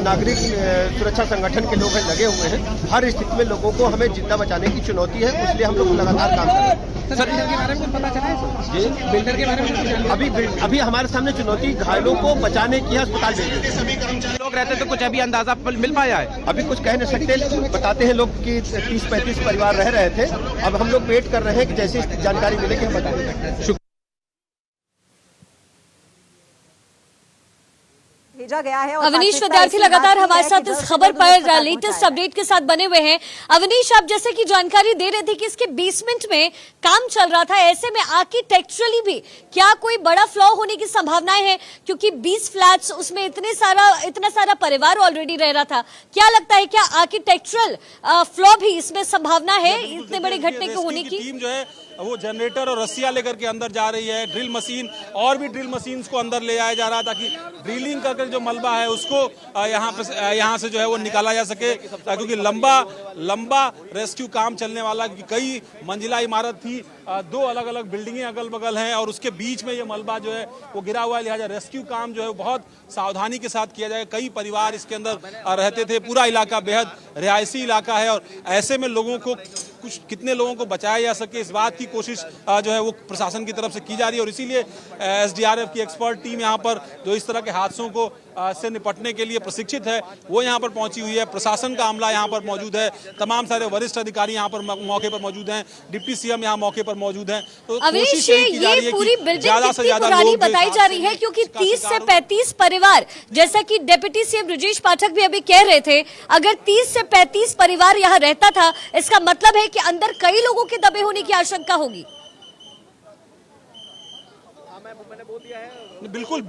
Speaker 5: नागरिक सुरक्षा संगठन के लोग हैं लगे हुए हैं। हर स्थिति में लोगों को हमें जिंदा बचाने की चुनौती है, इसलिए हम लोग लगातार काम कर रहे हैं।
Speaker 13: सर, बिल्डर के बारे में कुछ पता चला है? जी, बिल्डर के बारे में
Speaker 5: अभी हमारे सामने चुनौती घायलों को बचाने की अस्पताल भेजे।
Speaker 13: सभी कर्मचारी लोग रहते तो कुछ अभी अंदाजा मिल पाया है?
Speaker 5: अभी कुछ कह नहीं सकते, बताते हैं लोग कि 30-35 परिवार रह रहे थे। अब हम लोग वेट कर रहे हैं कि जैसी जानकारी मिलेगी हम बताएंगे।
Speaker 9: भेजा गया है।
Speaker 10: अवनीश विद्यार्थी लगातार हमारे साथ इस खबर पर लेटेस्ट अपडेट के साथ बने हुए हैं। अवनीश, आप जैसे कि जानकारी दे रहे थे कि इसके बेसमेंट में काम चल रहा था, ऐसे में आर्किटेक्चरली भी क्या कोई बड़ा फ्लॉ होने की संभावनाएं हैं? क्योंकि 20 फ्लैट्स, उसमें इतना सारा परिवार ऑलरेडी रह रहा था। क्या लगता है, क्या आर्किटेक्चरल फ्लॉ भी इसमें संभावना है इतने बड़े घटने के होने की?
Speaker 6: टीम जो है वो जनरेटर और रस्सियां लेकर के अंदर जा रही है, ड्रिल मशीन और भी ड्रिल मशीन्स को अंदर ले आया जा रहा है ताकि ड्रिलिंग करके जो मलबा है उसको यहाँ से जो है वो निकाला जा सके, क्योंकि लंबा रेस्क्यू काम चलने वाला, कई मंजिला इमारत थी, 2 अलग अलग बिल्डिंगें अगल बगल हैं और उसके बीच में ये मलबा जो है वो गिरा हुआ है। लिहाजा रेस्क्यू काम जो है बहुत सावधानी के साथ किया जाएगा। कई परिवार इसके अंदर रहते थे, पूरा इलाका बेहद रिहायशी इलाका है और ऐसे में लोगों को कितने लोगों को बचाया जा सके इस बात की कोशिश जो है वो प्रशासन की तरफ से की जा रही है और इसीलिए एसडीआरएफ की एक्सपर्ट टीम यहाँ पर जो इस तरह के हादसों को से निपटने के लिए प्रशिक्षित है वो यहाँ पर पहुंची हुई है। प्रशासन का अमला यहाँ पर मौजूद है, तमाम सारे वरिष्ठ अधिकारी यहाँ पर मौके पर मौजूद हैं, डिप्टी सीएम यहाँ मौके पर मौजूद हैं। तो
Speaker 10: कोशिश ये पूरी बिल्डिंग कितनी पुरानी बताई जा रही है? क्योंकि 30 से 35 परिवार, जैसा कि डिप्टी सीएम ब्रजेश पाठक भी अभी कह रहे थे, अगर 30 से 35 परिवार यहाँ रहता था, इसका मतलब है कि अंदर कई लोगों के दबे होने की आशंका होगी।
Speaker 6: बिल्कुल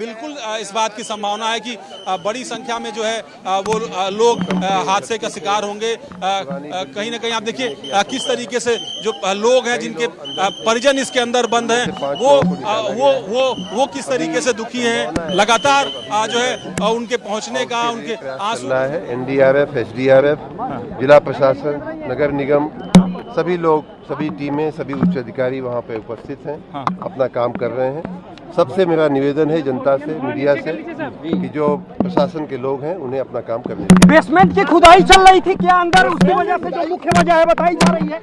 Speaker 6: इस बात की संभावना है कि बड़ी संख्या में जो है वो लोग हादसे का शिकार होंगे। कहीं ना कहीं आप देखिए किस तरीके से जो लोग हैं जिनके परिजन इसके अंदर बंद हैं वो किस तरीके से दुखी हैं। लगातार जो है उनके पहुंचने का, उनके आंसू
Speaker 14: है। एनडीआरएफ, एसडीआरएफ, जिला प्रशासन, नगर निगम, सभी लोग, सभी टीमें, सभी उच्च अधिकारी वहाँ पे उपस्थित हैं, अपना काम कर रहे हैं। सबसे मेरा निवेदन है जनता से, मीडिया से, कि जो प्रशासन के लोग हैं उन्हें अपना काम करने दें।
Speaker 13: बेसमेंट की खुदाई चल रही थी क्या अंदर, उसकी वजह से जो मुख्य वजह है बताई जा रही है?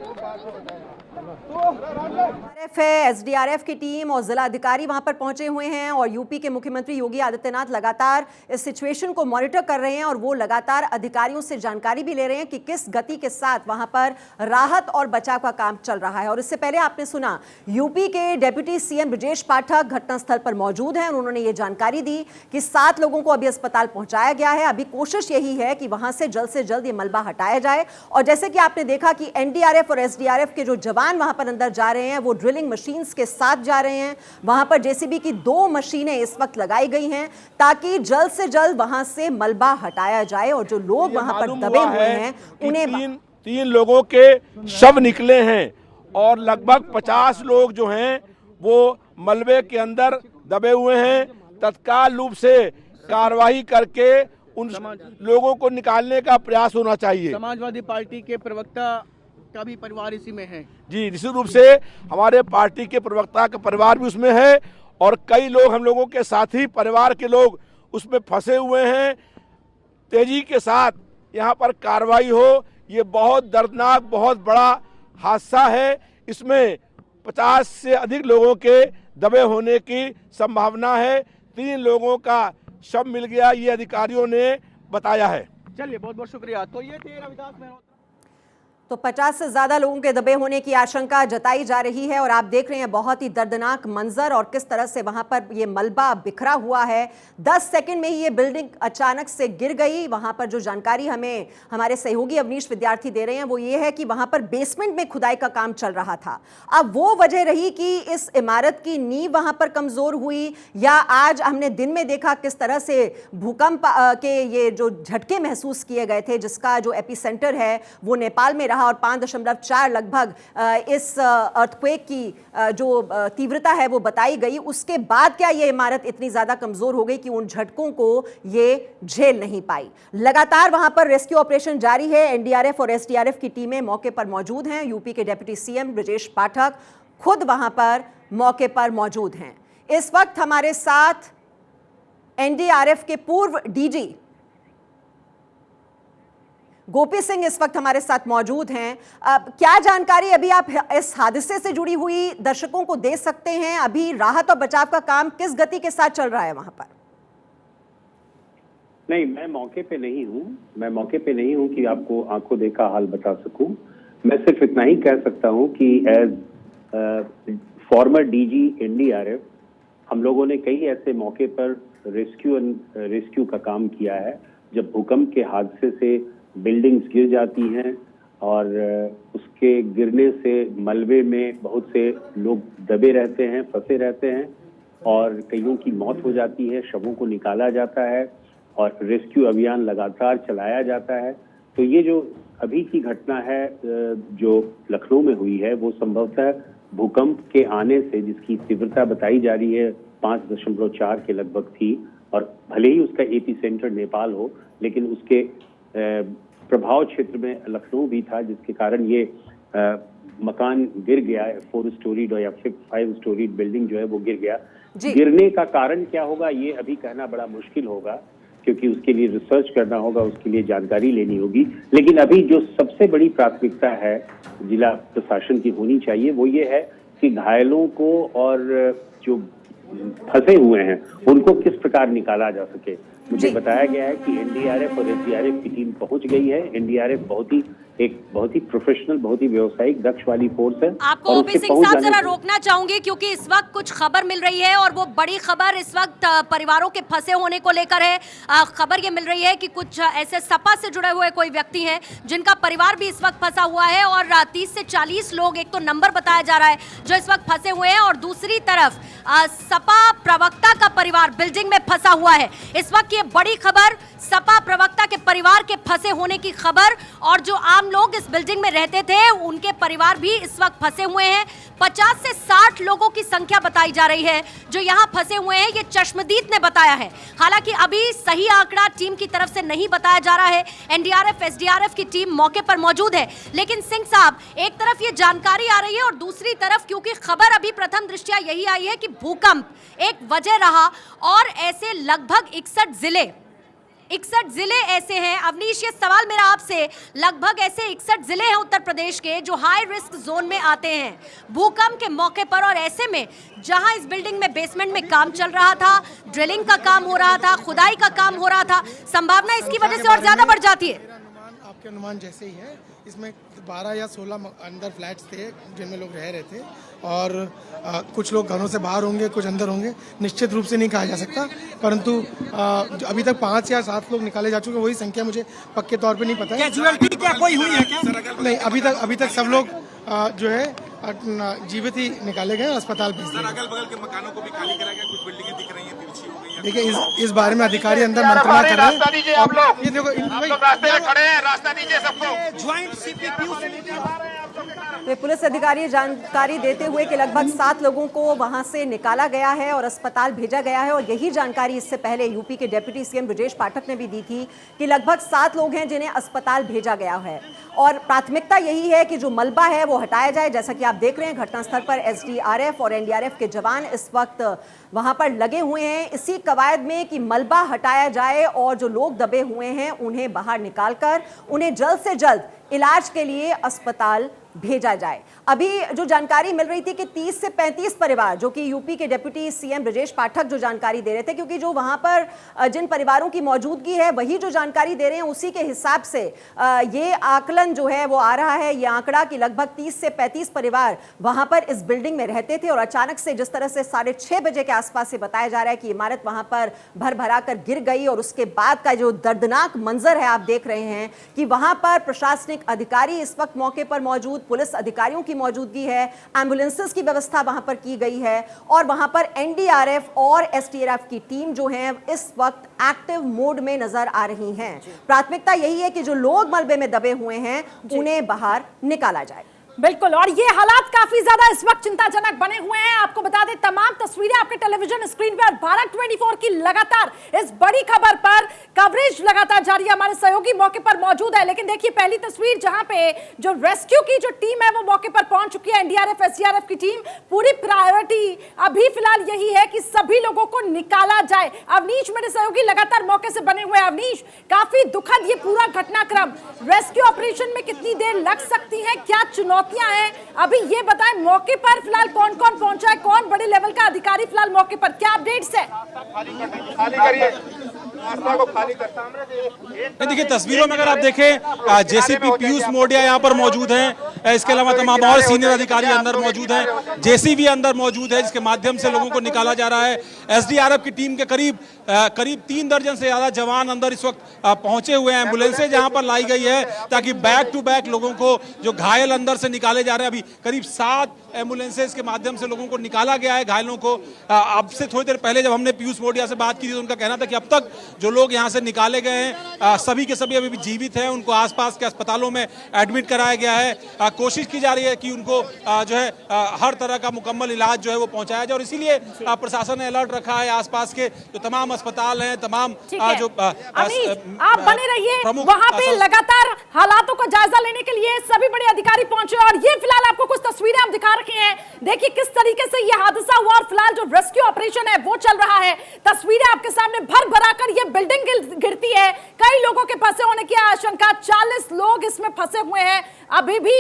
Speaker 9: एसडीआरएफ की टीम और जिला अधिकारी वहां पर पहुंचे हुए हैं और यूपी के मुख्यमंत्री योगी आदित्यनाथ लगातार इस सिचुएशन को मॉनिटर कर रहे हैं और वो लगातार अधिकारियों से जानकारी भी ले रहे हैं कि किस गति के साथ वहां पर राहत और बचाव का काम चल रहा है। और इससे पहले आपने सुना यूपी के डेप्यूटी सीएम ब्रजेश पाठक घटनास्थल पर मौजूद हैं और उन्होंने ये जानकारी दी कि 7 लोगों को अभी अस्पताल पहुंचाया गया है। अभी कोशिश यही है कि वहां से जल्द ये मलबा हटाया जाए। और जैसे कि आपने देखा कि एनडीआरएफ और एसडीआरएफ के जो जवान वहां पर अंदर जा रहे हैं वो ड्रिलिंग मशीन्स के साथ जा रहे हैं। वहां पर जेसीबी की 2 मशीनें इस वक्त लगाई गई हैं ताकि जल्द से जल्द वहां से मलबा हटाया जाए और जो लोग वहां पर दबे हुए हैं उन्हें
Speaker 15: 3 लोगों के शव निकले हैं और लगभग 50 लोग जो हैं वो मलबे के अंदर दबे हुए हैं। तत्काल रूप से कार्रवाई करके उन लोगों को निकालने का प्रयास होना चाहिए।
Speaker 13: समाजवादी पार्टी के प्रवक्ता का भी परिवार इसी में है
Speaker 15: जी, निश्चित रूप से हमारे पार्टी के प्रवक्ता का परिवार भी उसमें है और कई लोग हम लोगों के साथी परिवार के लोग उसमें फंसे हुए हैं। तेजी के साथ यहाँ पर कार्रवाई हो। ये बहुत दर्दनाक, बहुत बड़ा हादसा है। इसमें 50 से अधिक लोगों के दबे होने की संभावना है। 3 लोगों का शव मिल गया, ये अधिकारियों ने बताया है।
Speaker 13: चलिए, बहुत बहुत शुक्रिया। तो ये थे रविदास मेहरा।
Speaker 9: तो 50 से ज्यादा लोगों के दबे होने की आशंका जताई जा रही है और आप देख रहे हैं बहुत ही दर्दनाक मंजर और किस तरह से वहां पर ये मलबा बिखरा हुआ है। 10 सेकंड में ही ये बिल्डिंग अचानक से गिर गई। वहां पर जो जानकारी हमें हमारे सहयोगी अवनीश विद्यार्थी दे रहे हैं वो ये है कि वहां पर बेसमेंट में खुदाई का काम चल रहा था। अब वो वजह रही कि इस इमारत की नींव वहां पर कमजोर हुई या आज हमने दिन में देखा किस तरह से भूकंप के ये जो झटके महसूस किए गए थे जिसका जो एपिसेंटर है वो नेपाल में रहा और 5.4 लगभग इस अर्थक्वेक की जो तीव्रता है वो बताई गई। उसके बाद क्या ये इमारत इतनी ज्यादा कमजोर हो गई कि उन झटकों को ये झेल नहीं पाई। लगातार वहां पर रेस्क्यू ऑपरेशन जारी है। एनडीआरएफ और एसडीआरएफ की टीमें मौके पर मौजूद हैं। यूपी के डेप्यूटी सीएम ब्रजेश पाठक खुद वहां पर मौके पर मौजूद हैं। इस वक्त हमारे साथ एनडीआरएफ के पूर्व डीजी गोपी सिंह इस वक्त हमारे साथ मौजूद हैं। क्या जानकारी अभी आप इस हादसे से जुड़ी हुई दर्शकों को दे सकते हैं? अभी राहत और बचाव का काम किस गति के साथ चल रहा है वहां पर?
Speaker 4: नहीं, मैं मौके पे नहीं हूं कि आपको आंखों देखा हाल बता सकूं। मैं सिर्फ इतना ही कह सकता हूं कि एज फॉर्मर डीजी एनडीआरएफ हम लोगों ने कई ऐसे मौके पर रेस्क्यू का काम किया है जब भूकंप के हादसे से बिल्डिंग्स गिर जाती हैं और उसके गिरने से मलबे में बहुत से लोग दबे रहते हैं, फंसे रहते हैं और कईयों की मौत हो जाती है। शवों को निकाला जाता है और रेस्क्यू अभियान लगातार चलाया जाता है। तो ये जो अभी की घटना है जो लखनऊ में हुई है वो संभवतः भूकंप के आने से, जिसकी तीव्रता बताई जा रही है 5.4 के लगभग थी और भले ही उसका एपी सेंटर नेपाल हो लेकिन उसके प्रभाव क्षेत्र में लखनऊ भी था जिसके कारण ये मकान गिर गया। 4 स्टोरीड या 5 स्टोरीड बिल्डिंग जो है वो गिर गया। गिरने का कारण क्या होगा ये अभी कहना बड़ा मुश्किल होगा क्योंकि उसके लिए रिसर्च करना होगा, उसके लिए जानकारी लेनी होगी। लेकिन अभी जो सबसे बड़ी प्राथमिकता है जिला प्रशासन की होनी चाहिए वो ये है कि घायलों को और जो फंसे हुए हैं उनको किस प्रकार निकाला जा सके। मुझे बताया गया है कि एनडीआरएफ और एसडीआरएफ की टीम पहुंच गई है। एनडीआरएफ बहुत ही प्रोफेशनल, बहुत ही व्यावसायिक दक्ष वाली फोर्स है।
Speaker 10: आपको ओपी सिंह साहब जरा रोकना चाहूंगी क्योंकि इस वक्त कुछ खबर मिल रही है और वो बड़ी खबर इस वक्त परिवारों के फंसे होने को लेकर है। खबर ये मिल रही है कि कुछ ऐसे सपा से जुड़े हुए कोई व्यक्ति हैं जिनका परिवार भी इस वक्त फंसा हुआ है और 30 से 40 लोग, एक तो नंबर बताया जा रहा है, जो इस वक्त फंसे हुए हैं और दूसरी तरफ सपा प्रवक्ता का परिवार बिल्डिंग में फंसा हुआ है। इस वक्त ये बड़ी खबर, सपा प्रवक्ता के परिवार के फंसे होने की खबर और जो आम लोग इस बिल्डिंग में रहते थे उनके परिवार भी इस वक्त फंसे हुए हैं। 50 से 60 लोगों की संख्या बताई जा रही है जो यहाँ फंसे हुए हैं, ये चश्मदीद ने बताया है। हालांकि अभी सही आंकड़ा टीम की तरफ से नहीं बताया जा रहा है। एनडीआरएफ एसडीआरएफ की टीम मौके पर मौजूद है। लेकिन सिंह साहब, एक तरफ ये जानकारी आ रही है और दूसरी तरफ क्योंकि खबर अभी प्रथम दृष्टया यही आई है कि भूकंप एक वजह रहा और ऐसे लगभग 61 जिले 61 जिले ऐसे हैं। अवनीश, ये सवाल मेरा आपसे, लगभग ऐसे 61 जिले हैं उत्तर प्रदेश के जो हाई रिस्क जोन में आते हैं भूकंप के मौके पर, और ऐसे में जहां इस बिल्डिंग में बेसमेंट में काम चल रहा था, ड्रिलिंग का काम हो रहा था, खुदाई का काम हो रहा था, संभावना इसकी वजह से और ज्यादा बढ़ जाती है।
Speaker 11: आपके अनुमान जैसे ही है, इसमें 12 या 16 अंदर फ्लैट्स थे जिनमें लोग रह रहे थे, और कुछ लोग घरों से बाहर होंगे, कुछ अंदर होंगे, निश्चित रूप से नहीं कहा जा सकता, परंतु अभी तक 5 या 7 लोग निकाले जा चुके हैं। वही संख्या मुझे पक्के तौर पे नहीं पता है। क्या कोई हुई है क्या? नहीं, अभी तक सब लोग जो है जीवित ही निकाले गए, अस्पताल भेज दिए।
Speaker 15: अगल बगल के मकानों को भी खाली कराया गया, कुछ बिल्डिंगें दिख रही हैं तिरछी हो गई हैं।
Speaker 11: देखिए, इस बारे में अधिकारी अंदर मंत्रणा कर रहे हैं।
Speaker 15: आप लोग
Speaker 11: ये देखो,
Speaker 15: रास्ते में खड़े हैं, रास्ता दीजिए सबको।
Speaker 11: ज्वाइंट सीपी
Speaker 9: तो पुलिस अधिकारी जानकारी देते हुए कि लगभग 7 लोगों को वहां से निकाला गया है और अस्पताल भेजा गया है, और यही जानकारी इससे पहले यूपी के डिप्टी सीएम ब्रजेश पाठक ने भी दी थी कि लगभग 7 लोग हैं जिन्हें अस्पताल भेजा गया है, और प्राथमिकता यही है कि जो मलबा है वो हटाया जाए। जैसा कि आप देख रहे हैं, घटनास्थल पर एसडीआरएफ और एनडीआरएफ के जवान इस वक्त वहां पर लगे हुए हैं इसी कवायद में कि मलबा हटाया जाए और जो लोग दबे हुए हैं उन्हें बाहर निकालकर उन्हें जल्द से जल्द इलाज के लिए अस्पताल भेजा जाए। अभी जो जानकारी मिल रही थी कि 30 से 35 परिवार, जो कि यूपी के डिप्टी सीएम ब्रजेश पाठक जो जानकारी दे रहे थे, क्योंकि जो वहां पर जिन परिवारों की मौजूदगी है वही जो जानकारी दे रहे हैं, उसी के हिसाब से ये आकलन जो है वो आ रहा है, ये आंकड़ा कि लगभग 30 से 35 परिवार वहां पर इस बिल्डिंग में रहते थे, और अचानक से जिस तरह से 6:30 बजे के आसपास से बताया जा रहा है कि इमारत वहां पर भर भरा कर गिर गई, और उसके बाद का जो दर्दनाक मंजर है आप देख रहे हैं कि वहां पर प्रशासनिक अधिकारी इस वक्त मौके पर मौजूद, पुलिस अधिकारियों की मौजूदगी है, एम्बुलेंसेस की व्यवस्था वहां पर की गई है, और वहां पर एनडीआरएफ और एसटीएफ की टीम जो है इस वक्त एक्टिव मोड में नजर आ रही हैं। प्राथमिकता यही है कि जो लोग मलबे में दबे हुए हैं उन्हें बाहर निकाला जाए।
Speaker 1: बिल्कुल, और ये हालात काफी ज्यादा इस वक्त चिंताजनक बने हुए हैं। आपको बता दें, तमाम तस्वीरें आपके टेलीविजन स्क्रीन पर, भारत 24 की लगातार इस बड़ी खबर पर कवरेज लगातार जारी है। हमारे सहयोगी मौके पर मौजूद है, लेकिन देखिए पहली तस्वीर जहां पे जो रेस्क्यू की जो टीम है वो मौके पर पहुंच चुकी है, एनडीआरएफ एसडीआरएफ की टीम। पूरी प्रायोरिटी अभी फिलहाल यही है कि सभी लोगों को निकाला जाए। अवनीश मेरे सहयोगी लगातार मौके से बने हुए हैं। अवनीश, काफी दुखद ये पूरा घटनाक्रम, रेस्क्यू ऑपरेशन में कितनी देर लग सकती है, क्या चुनौतियां हैं, अभी ये बताएं मौके पर फिलहाल कौन कौन पहुंचा है, कौन बड़े लेवल का अधिकारी फिलहाल मौके पर, क्या अपडेट्स है?
Speaker 6: देखिए तस्वीरों में अगर आप देखें, जेसीपी पीयूष मोडिया यहाँ पर मौजूद हैं, इसके अलावा तमाम और सीनियर अधिकारी अंदर मौजूद हैं, जेसीबी अंदर मौजूद है जिसके माध्यम से लोगों को निकाला जा रहा है। एसडीआरएफ की टीम के करीब 3 दर्जन से ज्यादा जवान अंदर इस वक्त पहुंचे हुए हैं। एम्बुलेंसेज यहाँ पर लाई गई है ताकि बैक टू बैक लोगों को जो घायल अंदर से निकाले जा रहे हैं। अभी करीब 7 एम्बुलेंसेज के माध्यम से लोगों को निकाला गया है, घायलों को। अब से थोड़ी देर पहले जब हमने पीयूष मोडिया से बात की थी तो उनका कहना था कि अब तक जो लोग यहाँ से निकाले गए हैं सभी के सभी अभी भी जीवित हैं, उनको आसपास के अस्पतालों में एडमिट कराया गया है। कोशिश की जा रही है कि उनको जो है हर तरह का मुकम्मल इलाज जो है वो पहुंचाया जाए, और इसीलिए प्रशासन ने अलर्ट रखा है आसपास के जो तमाम अस्पताल हैं, तमाम जो
Speaker 1: आप बने रहिए वहां पे, लगातार हालातों का जायजा लेने के लिए सभी बड़े अधिकारी पहुंचे, और ये फिलहाल आपको कुछ तस्वीरें हम दिखा रखे हैं। देखिए किस तरीके से ये हादसा हुआ, और फिलहाल जो रेस्क्यू ऑपरेशन है वो चल रहा है। तस्वीरें आपके सामने, भर भरा कर ये बिल्डिंग गिरती है, कई लोगों के फंसे होने की आशंका, 40 लोग इसमें फंसे हुए हैं, अभी भी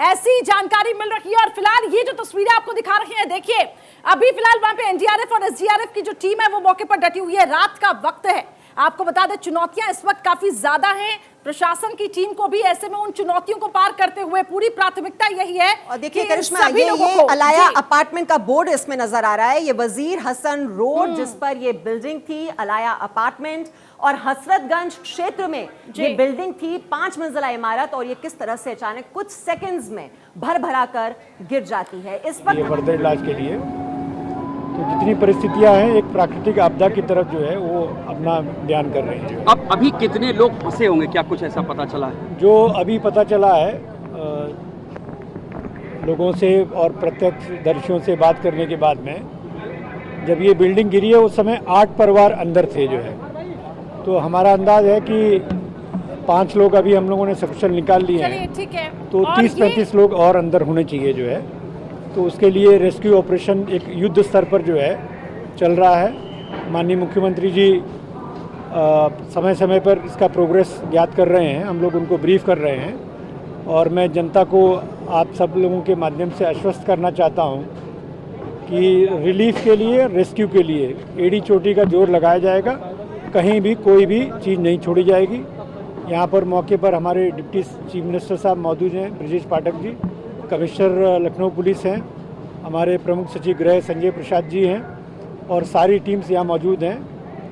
Speaker 1: ऐसी जानकारी मिल रही है। और फिलहाल ये जो तस्वीरें आपको दिखा रही हैं, देखिए अभी फिलहाल वहां पे एनडीआरएफ और एसडीआरएफ की जो टीम है वो मौके पर डटी हुई है, रात का वक्त है। आपको बता दें चुनौतियां इस वक्त काफी ज्यादा हैं, प्रशासन की टीम को भी ऐसे में उन चुनौतियों को पार करते हुए पूरी प्राथमिकता यही है।
Speaker 9: और देखिए करिश्मा, ये अलाया अपार्टमेंट का बोर्ड इसमें नजर आ रहा है, ये वजीर हसन रोड जिस पर ये बिल्डिंग थी, अलाया अपार्टमेंट, और हसरतगंज क्षेत्र में ये बिल्डिंग थी, 5 मंजिला इमारत, और ये किस तरह से अचानक कुछ सेकंड्स में भर भरा कर गिर जाती है। इस वक्त
Speaker 16: फर्दर इलाज के लिए तो जितनी परिस्थितियां हैं एक प्राकृतिक आपदा की तरफ जो है वो अपना बयान कर रहे हैं।
Speaker 13: अब अभी कितने लोग फंसे होंगे, क्या कुछ ऐसा पता चला है?
Speaker 16: जो अभी पता चला है लोगों से और प्रत्यक्षदर्शियों से बात करने के बाद में, जब ये बिल्डिंग गिरी है उस समय 8 परिवार अंदर थे जो है, तो हमारा अंदाज है कि 5 लोग अभी हम लोगों ने सकुशल निकाल लिए हैं,
Speaker 1: ठीक है,
Speaker 16: तो 30-35 लोग और अंदर होने चाहिए जो है। तो उसके लिए रेस्क्यू ऑपरेशन एक युद्ध स्तर पर जो है चल रहा है। माननीय मुख्यमंत्री जी समय समय पर इसका प्रोग्रेस ज्ञात कर रहे हैं, हम लोग उनको ब्रीफ कर रहे हैं। और मैं जनता को आप सब लोगों के माध्यम से आश्वस्त करना चाहता हूं कि रिलीफ के लिए, रेस्क्यू के लिए एड़ी चोटी का जोर लगाया जाएगा, कहीं भी कोई भी चीज़ नहीं छोड़ी जाएगी। यहाँ पर मौके पर हमारे डिप्टी चीफ मिनिस्टर साहब मौजूद हैं, ब्रजेश पाठक जी, कमिश्नर लखनऊ पुलिस हैं, हमारे प्रमुख सचिव गृह संजय प्रसाद जी हैं और सारी टीम्स यहाँ मौजूद हैं।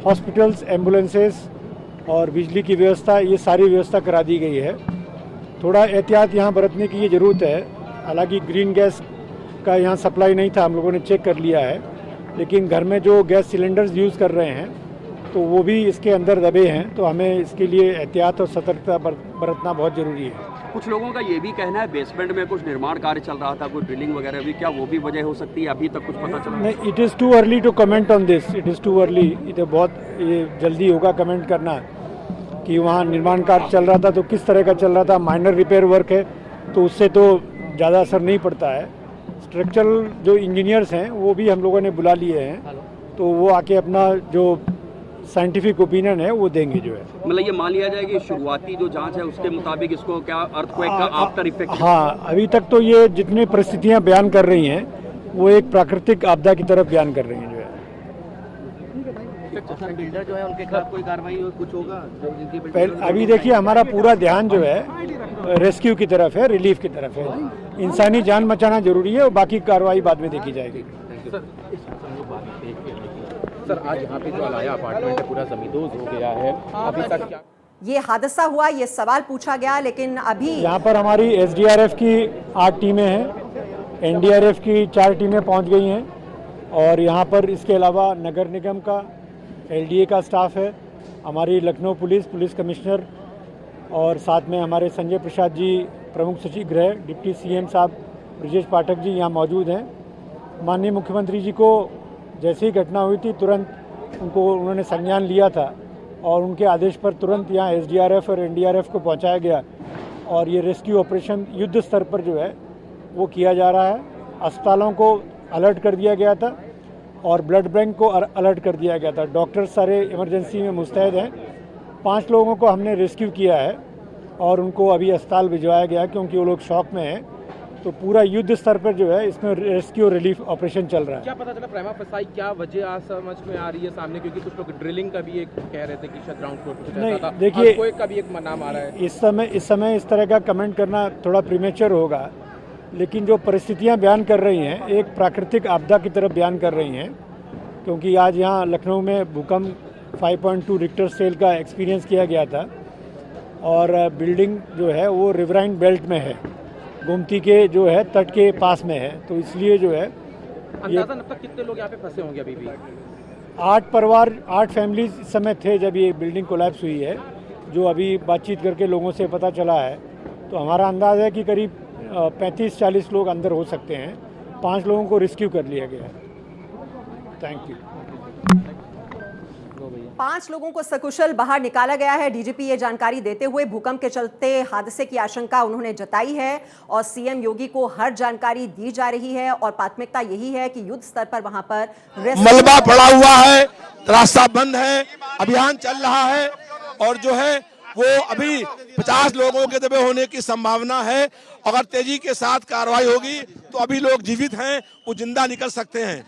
Speaker 16: हॉस्पिटल्स, एम्बुलेंसेस और बिजली की व्यवस्था, ये सारी व्यवस्था करा दी गई है। थोड़ा एहतियात यहाँ बरतने की ये ज़रूरत है। हालांकि ग्रीन गैस का यहाँ सप्लाई नहीं था, हम लोगों ने चेक कर लिया है, लेकिन घर में जो गैस सिलेंडर्स यूज़ कर रहे हैं तो वो भी इसके अंदर दबे हैं, तो हमें इसके लिए एहतियात और सतर्कता बरतना बहुत ज़रूरी है।
Speaker 13: कुछ लोगों का ये भी कहना है बेसमेंट में कुछ निर्माण कार्य चल रहा था, कोई ड्रिलिंग वगैरह भी, क्या वो भी वजह हो सकती है? अभी तक कुछ पता चला
Speaker 16: नहीं? It is too early to comment on this, it is too early. ये बहुत जल्दी होगा कमेंट करना कि वहाँ निर्माण कार्य चल रहा था तो किस तरह का चल रहा था। माइनर रिपेयर वर्क है तो उससे तो ज़्यादा असर नहीं पड़ता है। स्ट्रक्चरल जो इंजीनियर्स हैं वो भी हम लोगों ने बुला लिए हैं, तो वो आके अपना जो साइंटिफिक ओपिनियन है वो देंगे जो है।
Speaker 13: मतलब ये मान लिया जाए कि शुरुआती जो जांच है उसके मुताबिक इसको क्या अर्थक्वेक का आफ्टर इफेक्ट?
Speaker 16: हाँ, अभी तक तो ये जितनी परिस्थितियाँ बयान कर रही हैं वो एक प्राकृतिक आपदा की तरफ बयान कर रही हैं जो है।
Speaker 13: बिल्डर जो है उनके खिलाफ कोई कार्रवाई कुछ होगा?
Speaker 16: अभी देखिए हमारा पूरा ध्यान जो है रेस्क्यू की तरफ है, रिलीफ की तरफ है। इंसानी जान बचाना जरूरी है और बाकी कार्रवाई बाद में देखी जाएगी।
Speaker 13: सर, आज यहाँ पे जो अलाया अपार्टमेंट है पूरा जमींदोज हो गया है, अभी तक क्या
Speaker 9: ये हादसा हुआ, ये सवाल पूछा गया, लेकिन अभी
Speaker 16: यहाँ पर हमारी SDRF की 8 टीमें हैं, NDRF की 4 टीमें पहुँच गई हैं और यहाँ पर इसके अलावा नगर निगम का, LDA का स्टाफ है, हमारी लखनऊ पुलिस कमिश्नर और साथ में हमारे संजय प्रसाद जी प्रमुख सचिव गृह, डिप्टी CM साहब ब्रजेश पाठक जी यहाँ मौजूद हैं। माननीय मुख्यमंत्री जी को जैसे ही घटना हुई थी तुरंत उन्होंने संज्ञान लिया था और उनके आदेश पर तुरंत यहाँ SDRF और NDRF को पहुँचाया गया और ये रेस्क्यू ऑपरेशन युद्ध स्तर पर जो है वो किया जा रहा है। अस्पतालों को अलर्ट कर दिया गया था और ब्लड बैंक को अलर्ट कर दिया गया था। डॉक्टर सारे इमरजेंसी में मुस्तैद हैं। 5 लोगों को हमने रेस्क्यू किया है और उनको अभी अस्पताल भिजवाया गया क्योंकि वो लोग शॉक में हैं। तो पूरा युद्ध स्तर पर जो है इसमें रेस्क्यू रिलीफ ऑपरेशन चल रहा है।
Speaker 13: क्या पता चला प्रेमा फसाई क्या वजह आज समझ में आ रही है सामने? क्योंकि कुछ लोग ड्रिलिंग का भी एक कह रहे थे कि शायद ग्राउंड फ्लोर पे
Speaker 16: नहीं,
Speaker 13: था।
Speaker 16: देखिए
Speaker 13: कोई का भी एक नाम आ रहा है।
Speaker 16: इस समय इस तरह का कमेंट करना थोड़ा प्रीमेच्योर होगा, लेकिन जो परिस्थितियाँ बयान कर रही हैं एक प्राकृतिक आपदा की तरफ बयान कर रही हैं, क्योंकि आज यहाँ लखनऊ में भूकंप 5.2 रिक्टर स्केल का एक्सपीरियंस किया गया था और बिल्डिंग जो है वो रिवराइन बेल्ट में है, गोमती के जो है तट के पास में है, तो इसलिए जो है
Speaker 13: अंदाज़न अब तक कितने लोग यहाँ पे फंसे होंगे अभी भी?
Speaker 16: 8 परिवार 8 फैमिलीज इस समय थे जब ये बिल्डिंग कोलैप्स हुई है, जो अभी बातचीत करके लोगों से पता चला है। तो हमारा अंदाज़ है कि करीब 35-40 लोग अंदर हो सकते हैं। 5 लोगों को रेस्क्यू कर लिया गया है। Thank you.
Speaker 9: 5 लोगों को सकुशल बाहर निकाला गया है। डीजीपी ये जानकारी देते हुए भूकंप के चलते हादसे की आशंका उन्होंने जताई है और सीएम योगी को हर जानकारी दी जा रही है और प्राथमिकता यही है कि युद्ध स्तर पर वहां पर
Speaker 15: मलबा पड़ा हुआ है, रास्ता बंद है, अभियान चल रहा है और जो है वो अभी 50 लोगों के दबे होने की संभावना है। अगर तेजी के साथ कार्रवाई होगी तो अभी लोग जीवित हैं, वो जिंदा निकल सकते हैं।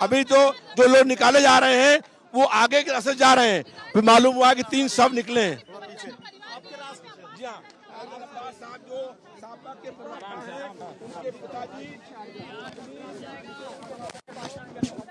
Speaker 15: अभी तो जो लोग निकाले जा रहे हैं वो आगे के रास्ते जा रहे हैं। फिर मालूम हुआ कि 3 शव निकले हैं।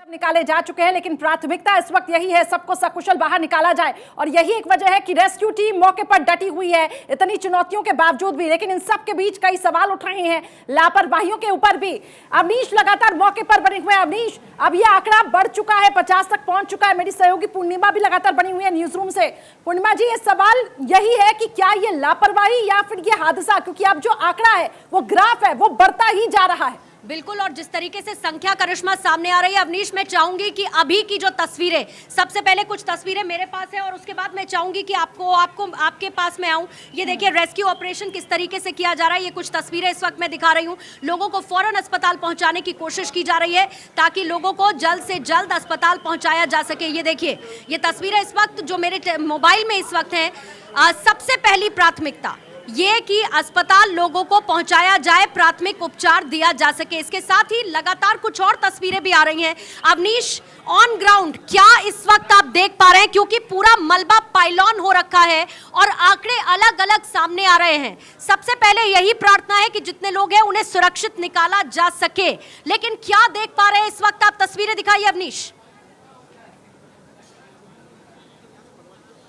Speaker 1: निकाले जा चुके हैं, लेकिन प्राथमिकता इस वक्त यही है सबको सकुशल बाहर निकाला जाए और यही एक वजह है कि रेस्क्यू टीम मौके पर डटी हुई है इतनी चुनौतियों के बावजूद भी। लेकिन इन सब के बीच कई सवाल उठ रहे हैं लापरवाहियों के ऊपर भी। अवनीश लगातार मौके पर बने हुए हैं। अवनीश, अब यह आंकड़ा बढ़ चुका है, 50 तक पहुंच चुका है। मेरी सहयोगी पूर्णिमा भी लगातार बनी हुई है न्यूज रूम से। पूर्णिमा जी, ये सवाल यही है कि क्या ये लापरवाही या फिर ये हादसा, क्योंकि अब जो आंकड़ा है वो ग्राफ है वो बढ़ता ही जा रहा है,
Speaker 10: बिल्कुल, और जिस तरीके से संख्या करिश्मा सामने आ रही है अवनीश, मैं चाहूंगी कि अभी की जो तस्वीरें, सबसे पहले कुछ तस्वीरें मेरे पास है और उसके बाद मैं चाहूंगी कि आपके पास में आऊं। ये देखिए रेस्क्यू ऑपरेशन किस तरीके से किया जा रहा है। ये कुछ तस्वीरें इस वक्त मैं दिखा रही हूं। लोगों को फौरन अस्पताल पहुंचाने की कोशिश की जा रही है ताकि लोगों को जल्द से जल्द अस्पताल पहुंचाया जा सके। ये देखिए ये तस्वीरें इस वक्त जो मेरे मोबाइल में इस वक्त हैं। सबसे पहली प्राथमिकता ये कि अस्पताल लोगों को पहुंचाया जाए, प्राथमिक उपचार दिया जा सके। इसके साथ ही लगातार कुछ और तस्वीरें भी आ रही हैं। अवनीश, ऑन ग्राउंड क्या इस वक्त आप देख पा रहे हैं, क्योंकि पूरा मलबा पाइलॉन हो रखा है और आंकड़े अलग अलग सामने आ रहे हैं। सबसे पहले यही प्रार्थना है कि जितने लोग हैं उन्हें सुरक्षित निकाला जा सके, लेकिन क्या देख पा रहे हैं इस वक्त आप? तस्वीरें दिखाइए अवनीश।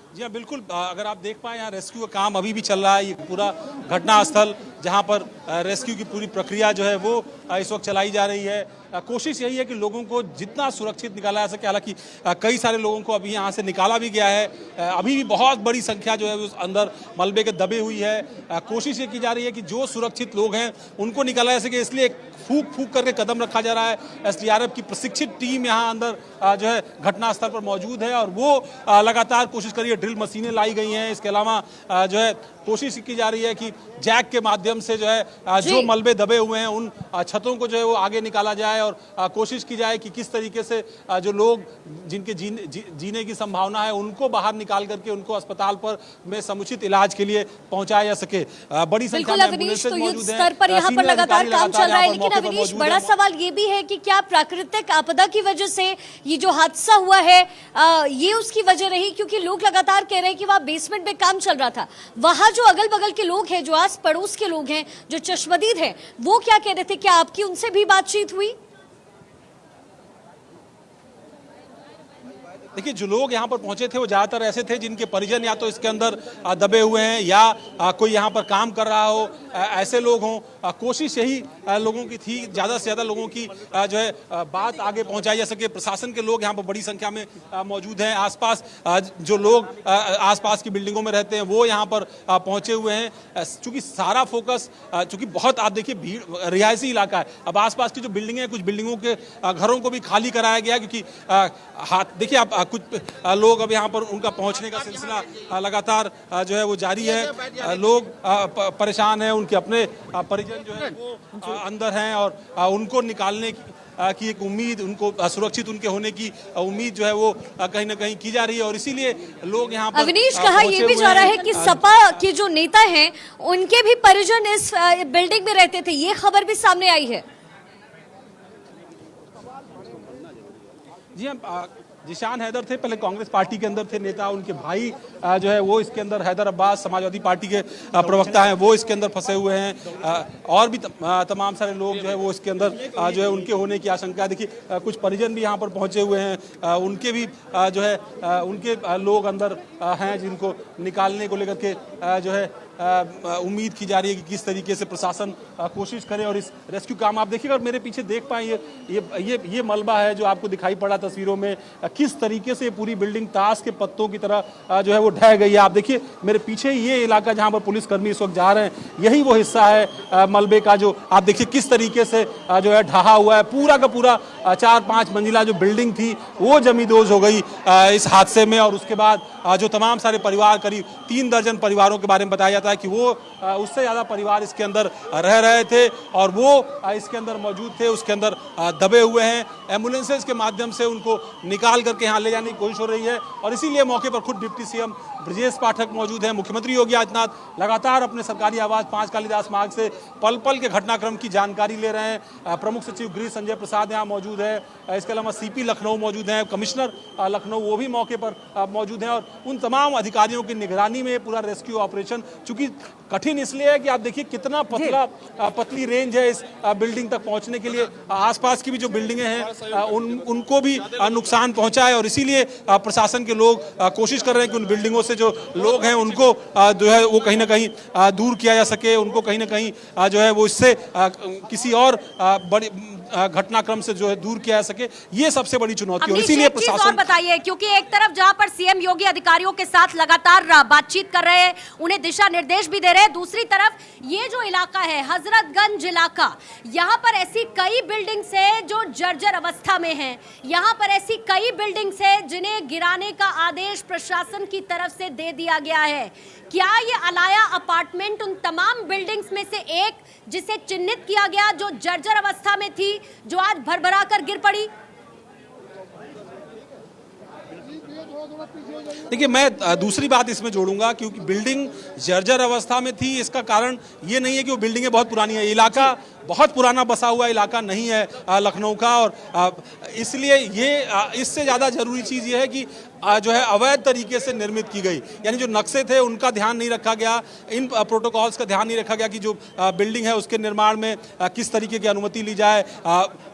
Speaker 6: जी हाँ, बिल्कुल, अगर आप देख पाए यहाँ रेस्क्यू का काम अभी भी चल रहा है। ये पूरा घटनास्थल जहाँ पर रेस्क्यू की पूरी प्रक्रिया जो है वो इस वक्त चलाई जा रही है। कोशिश यही है कि लोगों को जितना सुरक्षित निकाला जा सके। हालांकि कई सारे लोगों को अभी यहाँ से निकाला भी गया है। अभी भी बहुत बड़ी संख्या जो है उस अंदर मलबे के दबे हुई है। कोशिश ये की जा रही है कि जो सुरक्षित लोग हैं उनको निकाला जा सके, इसलिए फूक करके कदम रखा जा रहा है। एसडीआरएफ की प्रशिक्षित टीम यहाँ अंदर जो है घटनास्थल पर मौजूद है और वो लगातार कोशिश कर रही है। ड्रिल मशीनें लाई गई हैं। इसके अलावा जो है कोशिश की जा रही है कि जैक के माध्यम से जो है जो मलबे दबे हुए हैं उन छतों को जो है वो आगे निकाला जाए और कोशिश की जाए कि किस तरीके से जो लोग जिनके जीने की संभावना है उनको बाहर निकाल करके उनको अस्पताल पर में समुचित इलाज के लिए पहुंचाया जा सके। बड़ी संख्या में एम्बुलेंसेज मौजूद हैं।
Speaker 10: स्तर पर यहाँ पर लगातार काम चल रहा है, लेकिन अवनीश बड़ा सवाल ये भी है कि क्या प्राकृतिक आपदा की वजह से ये जो हादसा हुआ है ये उसकी वजह रही? क्योंकि लोग लगातार कह रहे हैं कि वहाँ बेसमेंट में काम चल रहा था। वहाँ जो अगल बगल के लोग हैं, जो आस पड़ोस के लोग हैं, जो चश्मदीद हैं, वो क्या कह रहे थे? क्या आपकी उनसे भी बातचीत हुई?
Speaker 6: देखिए, जो लोग यहाँ पर पहुंचे थे वो ज़्यादातर ऐसे थे जिनके परिजन या तो इसके अंदर दबे हुए हैं या कोई यहाँ पर काम कर रहा हो, ऐसे लोग हों। कोशिश यही लोगों की थी, ज़्यादा से ज़्यादा लोगों की जो है बात आगे पहुँचाई जा सके। प्रशासन के लोग यहाँ पर बड़ी संख्या में मौजूद हैं। आसपास जो लोग आसपास की बिल्डिंगों में रहते हैं वो यहाँ पर पहुँचे हुए हैं। चूँकि सारा फोकस, चूँकि बहुत आप देखिए भीड़, रिहायशी इलाका है। अब आसपास की जो बिल्डिंगें हैं, कुछ बिल्डिंगों के घरों को भी खाली कराया गया, क्योंकि देखिए आप कुछ लोग अब यहाँ पर उनका पहुंचने का सिलसिला लगातार जो है वो जारी है। लोग परेशान हैं, उनके अपने परिजन जो है वो अंदर हैं और उनको निकालने की एक उम्मीद, उनको सुरक्षित उनके होने की उम्मीद जो है वो कहीं ना कहीं की जा रही है और इसीलिए लोग यहाँ पर
Speaker 10: अवनीश, कहा यह भी जा रहा है कि सपा के जो नेता हैं उनके भी परिजन इस बिल्डिंग में रहते थे। ये खबर भी सामने आई है।
Speaker 6: जी हाँ, जिशान हैदर थे, पहले कांग्रेस पार्टी के अंदर थे नेता। उनके भाई जो है वो इसके अंदर, हैदर अब्बास समाजवादी पार्टी के प्रवक्ता हैं, वो इसके अंदर फंसे हुए हैं। और भी तमाम सारे लोग जो है वो इसके अंदर जो है उनके होने की आशंका है। देखिए कुछ परिजन भी यहाँ पर पहुँचे हुए हैं, उनके भी जो है उनके लोग अंदर हैं जिनको निकालने को लेकर के जो है उम्मीद की जा रही है कि किस तरीके से प्रशासन कोशिश करे और इस रेस्क्यू काम। आप देखिएगा, मेरे पीछे देख पाए ये मलबा है जो आपको दिखाई पड़ा तस्वीरों में, किस तरीके से पूरी बिल्डिंग ताश के पत्तों की तरह जो है वो ढह गई है। आप देखिए मेरे पीछे ये इलाका जहां पर पुलिसकर्मी इस वक्त जा रहे हैं, यही वो हिस्सा है मलबे का जो आप देखिए किस तरीके से जो है ढहा हुआ है। पूरा का पूरा 4-5 मंजिला जो बिल्डिंग थी वो जमींदोज हो गई इस हादसे में। और उसके बाद जो तमाम सारे परिवार, करीब 3 दर्जन परिवारों के बारे में बताया जाता है कि वो उससे ज़्यादा परिवार इसके अंदर रह रहे थे और वो इसके अंदर मौजूद थे, उसके अंदर दबे हुए हैं। एम्बुलेंसेज के माध्यम से उनको निकाल करके यहाँ ले जाने की कोशिश हो रही है और इसीलिए मौके पर खुद डिप्टी सीएम ब्रजेश पाठक मौजूद हैं। मुख्यमंत्री योगी आदित्यनाथ लगातार अपने सरकारी आवास 5 कालिदास मार्ग से पल पल के घटनाक्रम की जानकारी ले रहे हैं। प्रमुख सचिव गृह संजय प्रसाद यहाँ मौजूद है। इसके अलावा सीपी लखनऊ मौजूद हैं, कमिश्नर लखनऊ वो भी मौके पर मौजूद हैं और उन तमाम अधिकारियों की निगरानी में पूरा रेस्क्यू ऑपरेशन, चूंकि कठिन इसलिए है कि आप देखिए कितना पतली रेंज है इस बिल्डिंग तक पहुंचने के लिए। आसपास की भी जो बिल्डिंगें हैं उनको भी नुकसान पहुंचा है और इसीलिए प्रशासन के लोग कोशिश कर रहे हैं कि उन बिल्डिंगों से जो लोग हैं उनको जो है वो कहीं ना कहीं दूर किया जा सके, उनको कहीं ना कहीं जो है वो इससे किसी और बड़ी घटनाक्रम से जो है दूर किया जा सके। ये सबसे बड़ी चुनौती है। इसीलिए प्रशासन,
Speaker 10: बताइए, क्योंकि एक तरफ जहां पर सीएम योगी अधिकारियों के साथ लगातार बातचीत कर रहे हैं, उन्हें दिशा निर्देश निर्देश भी दे रहे हैं। दूसरी तरफ ये जो इलाका है हजरतगंज इलाका, यहाँ पर ऐसी कई बिल्डिंग्स है जो जर्जर अवस्था में हैं। यहाँ पर ऐसी कई बिल्डिंग्स है जिन्हें गिराने का आदेश प्रशासन की तरफ से दे दिया गया है। क्या ये अलाया अपार्टमेंट उन तमाम बिल्डिंग्स में से एक जिसे चिन्हित किया गया जो जर्जर अवस्था में थी, जो आज भरभरा कर गिर पड़ी?
Speaker 6: देखिए, मैं दूसरी बात इसमें जोड़ूंगा, क्योंकि बिल्डिंग जर्जर अवस्था में थी इसका कारण ये नहीं है कि वो बिल्डिंगें बहुत पुरानी है। इलाका बहुत पुराना बसा हुआ इलाका नहीं है लखनऊ का, और इसलिए ये इससे ज़्यादा ज़रूरी चीज़ ये है कि जो है अवैध तरीके से निर्मित की गई, यानी जो नक्शे थे उनका ध्यान नहीं रखा गया, इन प्रोटोकॉल्स का ध्यान नहीं रखा गया कि जो बिल्डिंग है उसके निर्माण में किस तरीके की अनुमति ली जाए।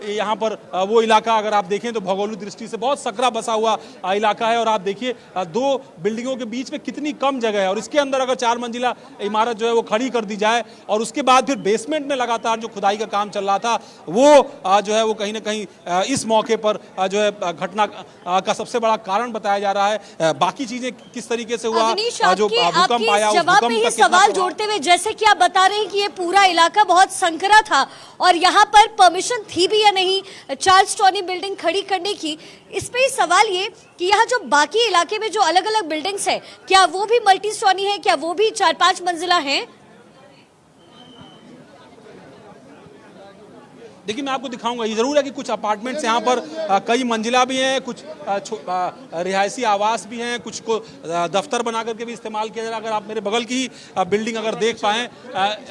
Speaker 6: यहाँ पर वो इलाका अगर आप देखें तो भौगोलिक दृष्टि से बहुत सकरा बसा हुआ इलाका है, और आप देखिए दो बिल्डिंगों के बीच में कितनी कम जगह है, और इसके अंदर अगर 4 मंजिला इमारत जो है वो खड़ी कर दी जाए और उसके बाद फिर बेसमेंट में लगातार जो खुदाई का काम चल रहा था वो जो है वो कहीं ना कहीं इस मौके पर जो है घटना का सबसे बड़ा कारण बताया जा रहा है। बाकी चीजें किस तरीके से हुआ, जो भूकंप आया उस भूकंप का
Speaker 10: सवाल जोड़ते हुए, जैसे कि आप बता रहे हैं कि ये पूरा इलाका बहुत संकरा था और यहाँ पर परमिशन थी भी या नहीं चार्ल्स टॉनी बिल्डिंग खड़ी करने की, इस पे सवाल ये कि यहाँ जो बाकी इलाके में जो अलग अलग बिल्डिंग्स है, क्या वो भी मल्टी स्टोरी है, क्या वो भी 4-5 मंजिला है?
Speaker 6: देखिए, मैं आपको दिखाऊंगा। ये जरूर है कि कुछ अपार्टमेंट्स यहाँ पर कई मंजिला भी हैं, कुछ रिहायशी आवास भी हैं, कुछ को दफ्तर बना करके भी इस्तेमाल किया जा रहा है। अगर आप मेरे बगल की बिल्डिंग अगर देख पाएँ,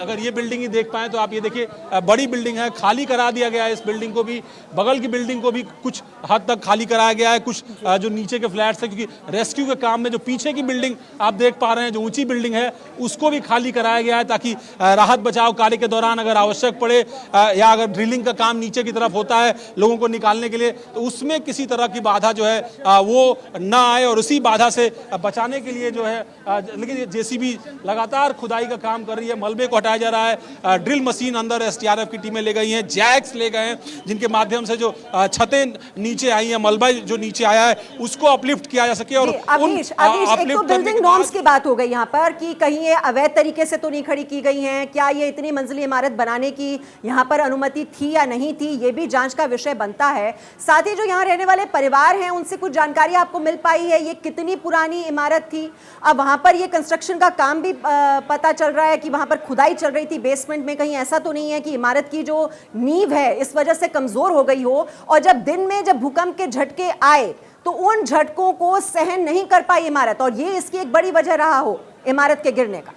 Speaker 6: अगर ये बिल्डिंग ही देख पाएँ तो आप ये देखिए बड़ी बिल्डिंग है, खाली करा दिया गया है इस बिल्डिंग को भी, बगल की बिल्डिंग को भी कुछ हद तक खाली कराया गया है। कुछ जो नीचे के फ्लैट्स है, क्योंकि रेस्क्यू के काम में जो पीछे की बिल्डिंग आप देख पा रहे हैं, जो ऊंची बिल्डिंग है, उसको भी खाली कराया गया है ताकि राहत बचाव कार्य के दौरान अगर आवश्यक पड़े या अगर ड्रिलिंग का काम नीचे की तरफ होता है लोगों को निकालने के लिए, तो उसमें किसी तरह की बाधा जो है वो ना आए, और उसी बाधा से बचाने के लिए जो है लेकिन जेसीबी लगातार खुदाई का काम कर रही है, मलबे को हटाया जा रहा है। ड्रिल मशीन अंदर एसडीआरएफ की टीमें ले गई हैं, जैक्स ले गए हैं, जिनके माध्यम से जो छतें नीचे आई हैं, मलबा जो नीचे आया है उसको अपलिफ्ट किया जा सके। और
Speaker 9: एक तो बिल्डिंग नॉर्म्स की बात हो गई यहाँ पर कि कहीं ये अवैध तरीके से तो नहीं खड़ी की गई हैं, क्या ये इतनी मंजिली इमारत बनाने की यहाँ पर अनुमति थी या नहीं थी, ये भी जांच का विषय बनता है। साथ ही जो यहाँ रहने वाले परिवार हैं उनसे कुछ जानकारी आपको मिल पाई है, ये कितनी पुरानी इमारत थी? अब वहां पर ये कंस्ट्रक्शन का काम भी पता चल रहा है कि वहां पर खुदाई चल रही थी बेसमेंट में, कहीं ऐसा तो नहीं है कि इमारत की जो नींव है इस वजह से कमजोर हो गई हो और जब दिन में जब भूकंप के झटके आए तो उन झटकों को सहन नहीं कर पाई इमारत और ये इसकी एक बड़ी वजह रहा हो इमारत के गिरने का?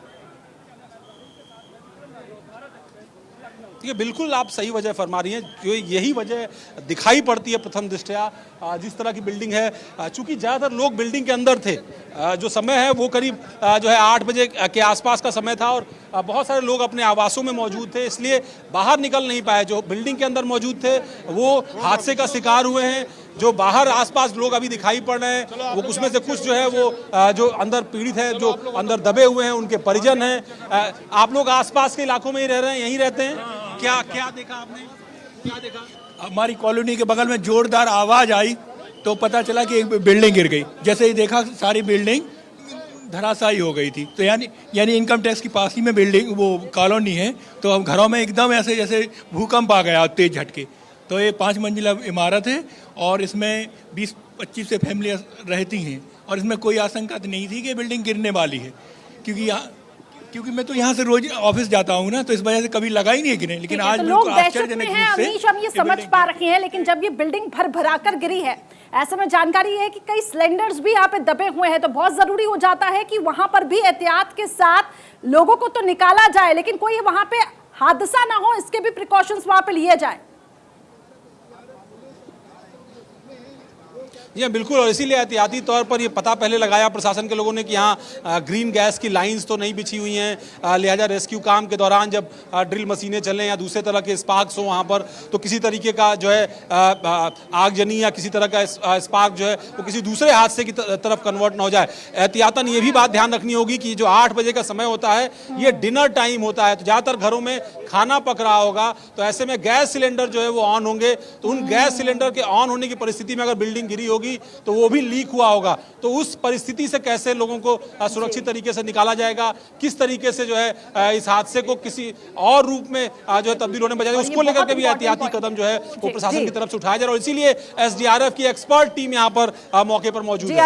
Speaker 6: ये बिल्कुल आप सही वजह फरमा रही हैं, जो यही वजह दिखाई पड़ती है प्रथम दृष्टया जिस तरह की बिल्डिंग है। चूंकि ज़्यादातर लोग बिल्डिंग के अंदर थे, जो समय है वो करीब जो है 8 बजे के आसपास का समय था और बहुत सारे लोग अपने आवासों में मौजूद थे, इसलिए बाहर निकल नहीं पाए। जो बिल्डिंग के अंदर मौजूद थे वो हादसे का शिकार हुए हैं। जो बाहर आसपास लोग अभी दिखाई पड़ रहे हैं वो उसमें से कुछ जो है वो जो अंदर पीड़ित है, जो अंदर दबे हुए हैं, उनके परिजन हैं। आप लोग आसपास के इलाकों में ही रह रहे हैं, यहीं रहते हैं? क्या देखा आपने, क्या देखा?
Speaker 16: हमारी कॉलोनी के बगल में जोरदार आवाज आई तो पता चला कि एक बिल्डिंग गिर गई। जैसे ही देखा सारी बिल्डिंग धराशायी हो गई थी। तो यानी इनकम टैक्स की पास ही में बिल्डिंग वो कॉलोनी है, तो हम घरों में एकदम ऐसे जैसे भूकंप आ गया तेज झटके। तो ये 5 मंजिला इमारत है और इसमें 20-25 से फैमिलियाँ रहती हैं और इसमें कोई आशंका तो नहीं थी कि बिल्डिंग गिरने वाली है, क्योंकि मैं तो यहाँ से रोज ऑफिस जाता हूँ ना, तो इस वजह से कभी लगा ही नहीं गिरे। लेकिन आज
Speaker 1: लोग दहशत में हैं अमीश, हम ये समझ पा रहे हैं, लेकिन जब ये बिल्डिंग भर कर गिरी है, ऐसे में जानकारी है कि कई सिलेंडर्स भी यहाँ पे दबे हुए हैं, तो बहुत जरूरी हो जाता है कि वहां पर भी एहतियात के साथ लोगों को तो निकाला जाए, लेकिन कोई वहां पे हादसा ना हो इसके भी प्रिकॉशंस वहां पे लिए जाए।
Speaker 6: जी बिल्कुल, और इसीलिए एहतियाती तौर पर ये पता पहले लगाया प्रशासन के लोगों ने कि यहाँ ग्रीन गैस की लाइंस तो नहीं बिछी हुई हैं, लिहाजा रेस्क्यू काम के दौरान जब ड्रिल मशीनें चलें या दूसरे तरह के स्पार्क्स हो वहाँ पर, तो किसी तरीके का जो है आगजनी या किसी तरह का स्पार्क जो है वो किसी दूसरे हादसे की तरफ कन्वर्ट ना हो जाए। एहतियातन ये भी बात ध्यान रखनी होगी कि जो 8 बजे का समय होता है ये डिनर टाइम होता है, तो ज़्यादातर घरों में खाना पक रहा होगा, तो ऐसे में गैस सिलेंडर जो है वो ऑन होंगे, तो उन गैस सिलेंडर के ऑन होने की परिस्थिति में अगर बिल्डिंग गिरी होगी होगी तो वो भी लीक हुआ होगा। तो उस परिस्थिति से कैसे लोगों को सुरक्षित तरीके से निकाला जाएगा, किस तरीके से जो है इस हादसे को किसी और रूप में जो है तब्दील होने बजाय उसको लेकर के भी एहतियाती कदम जो है वो प्रशासन की तरफ से उठाया जा रहा है। और इसीलिए एसडीआरएफ की एक्सपर्ट टीम यहाँ पर मौके पर मौजूद है।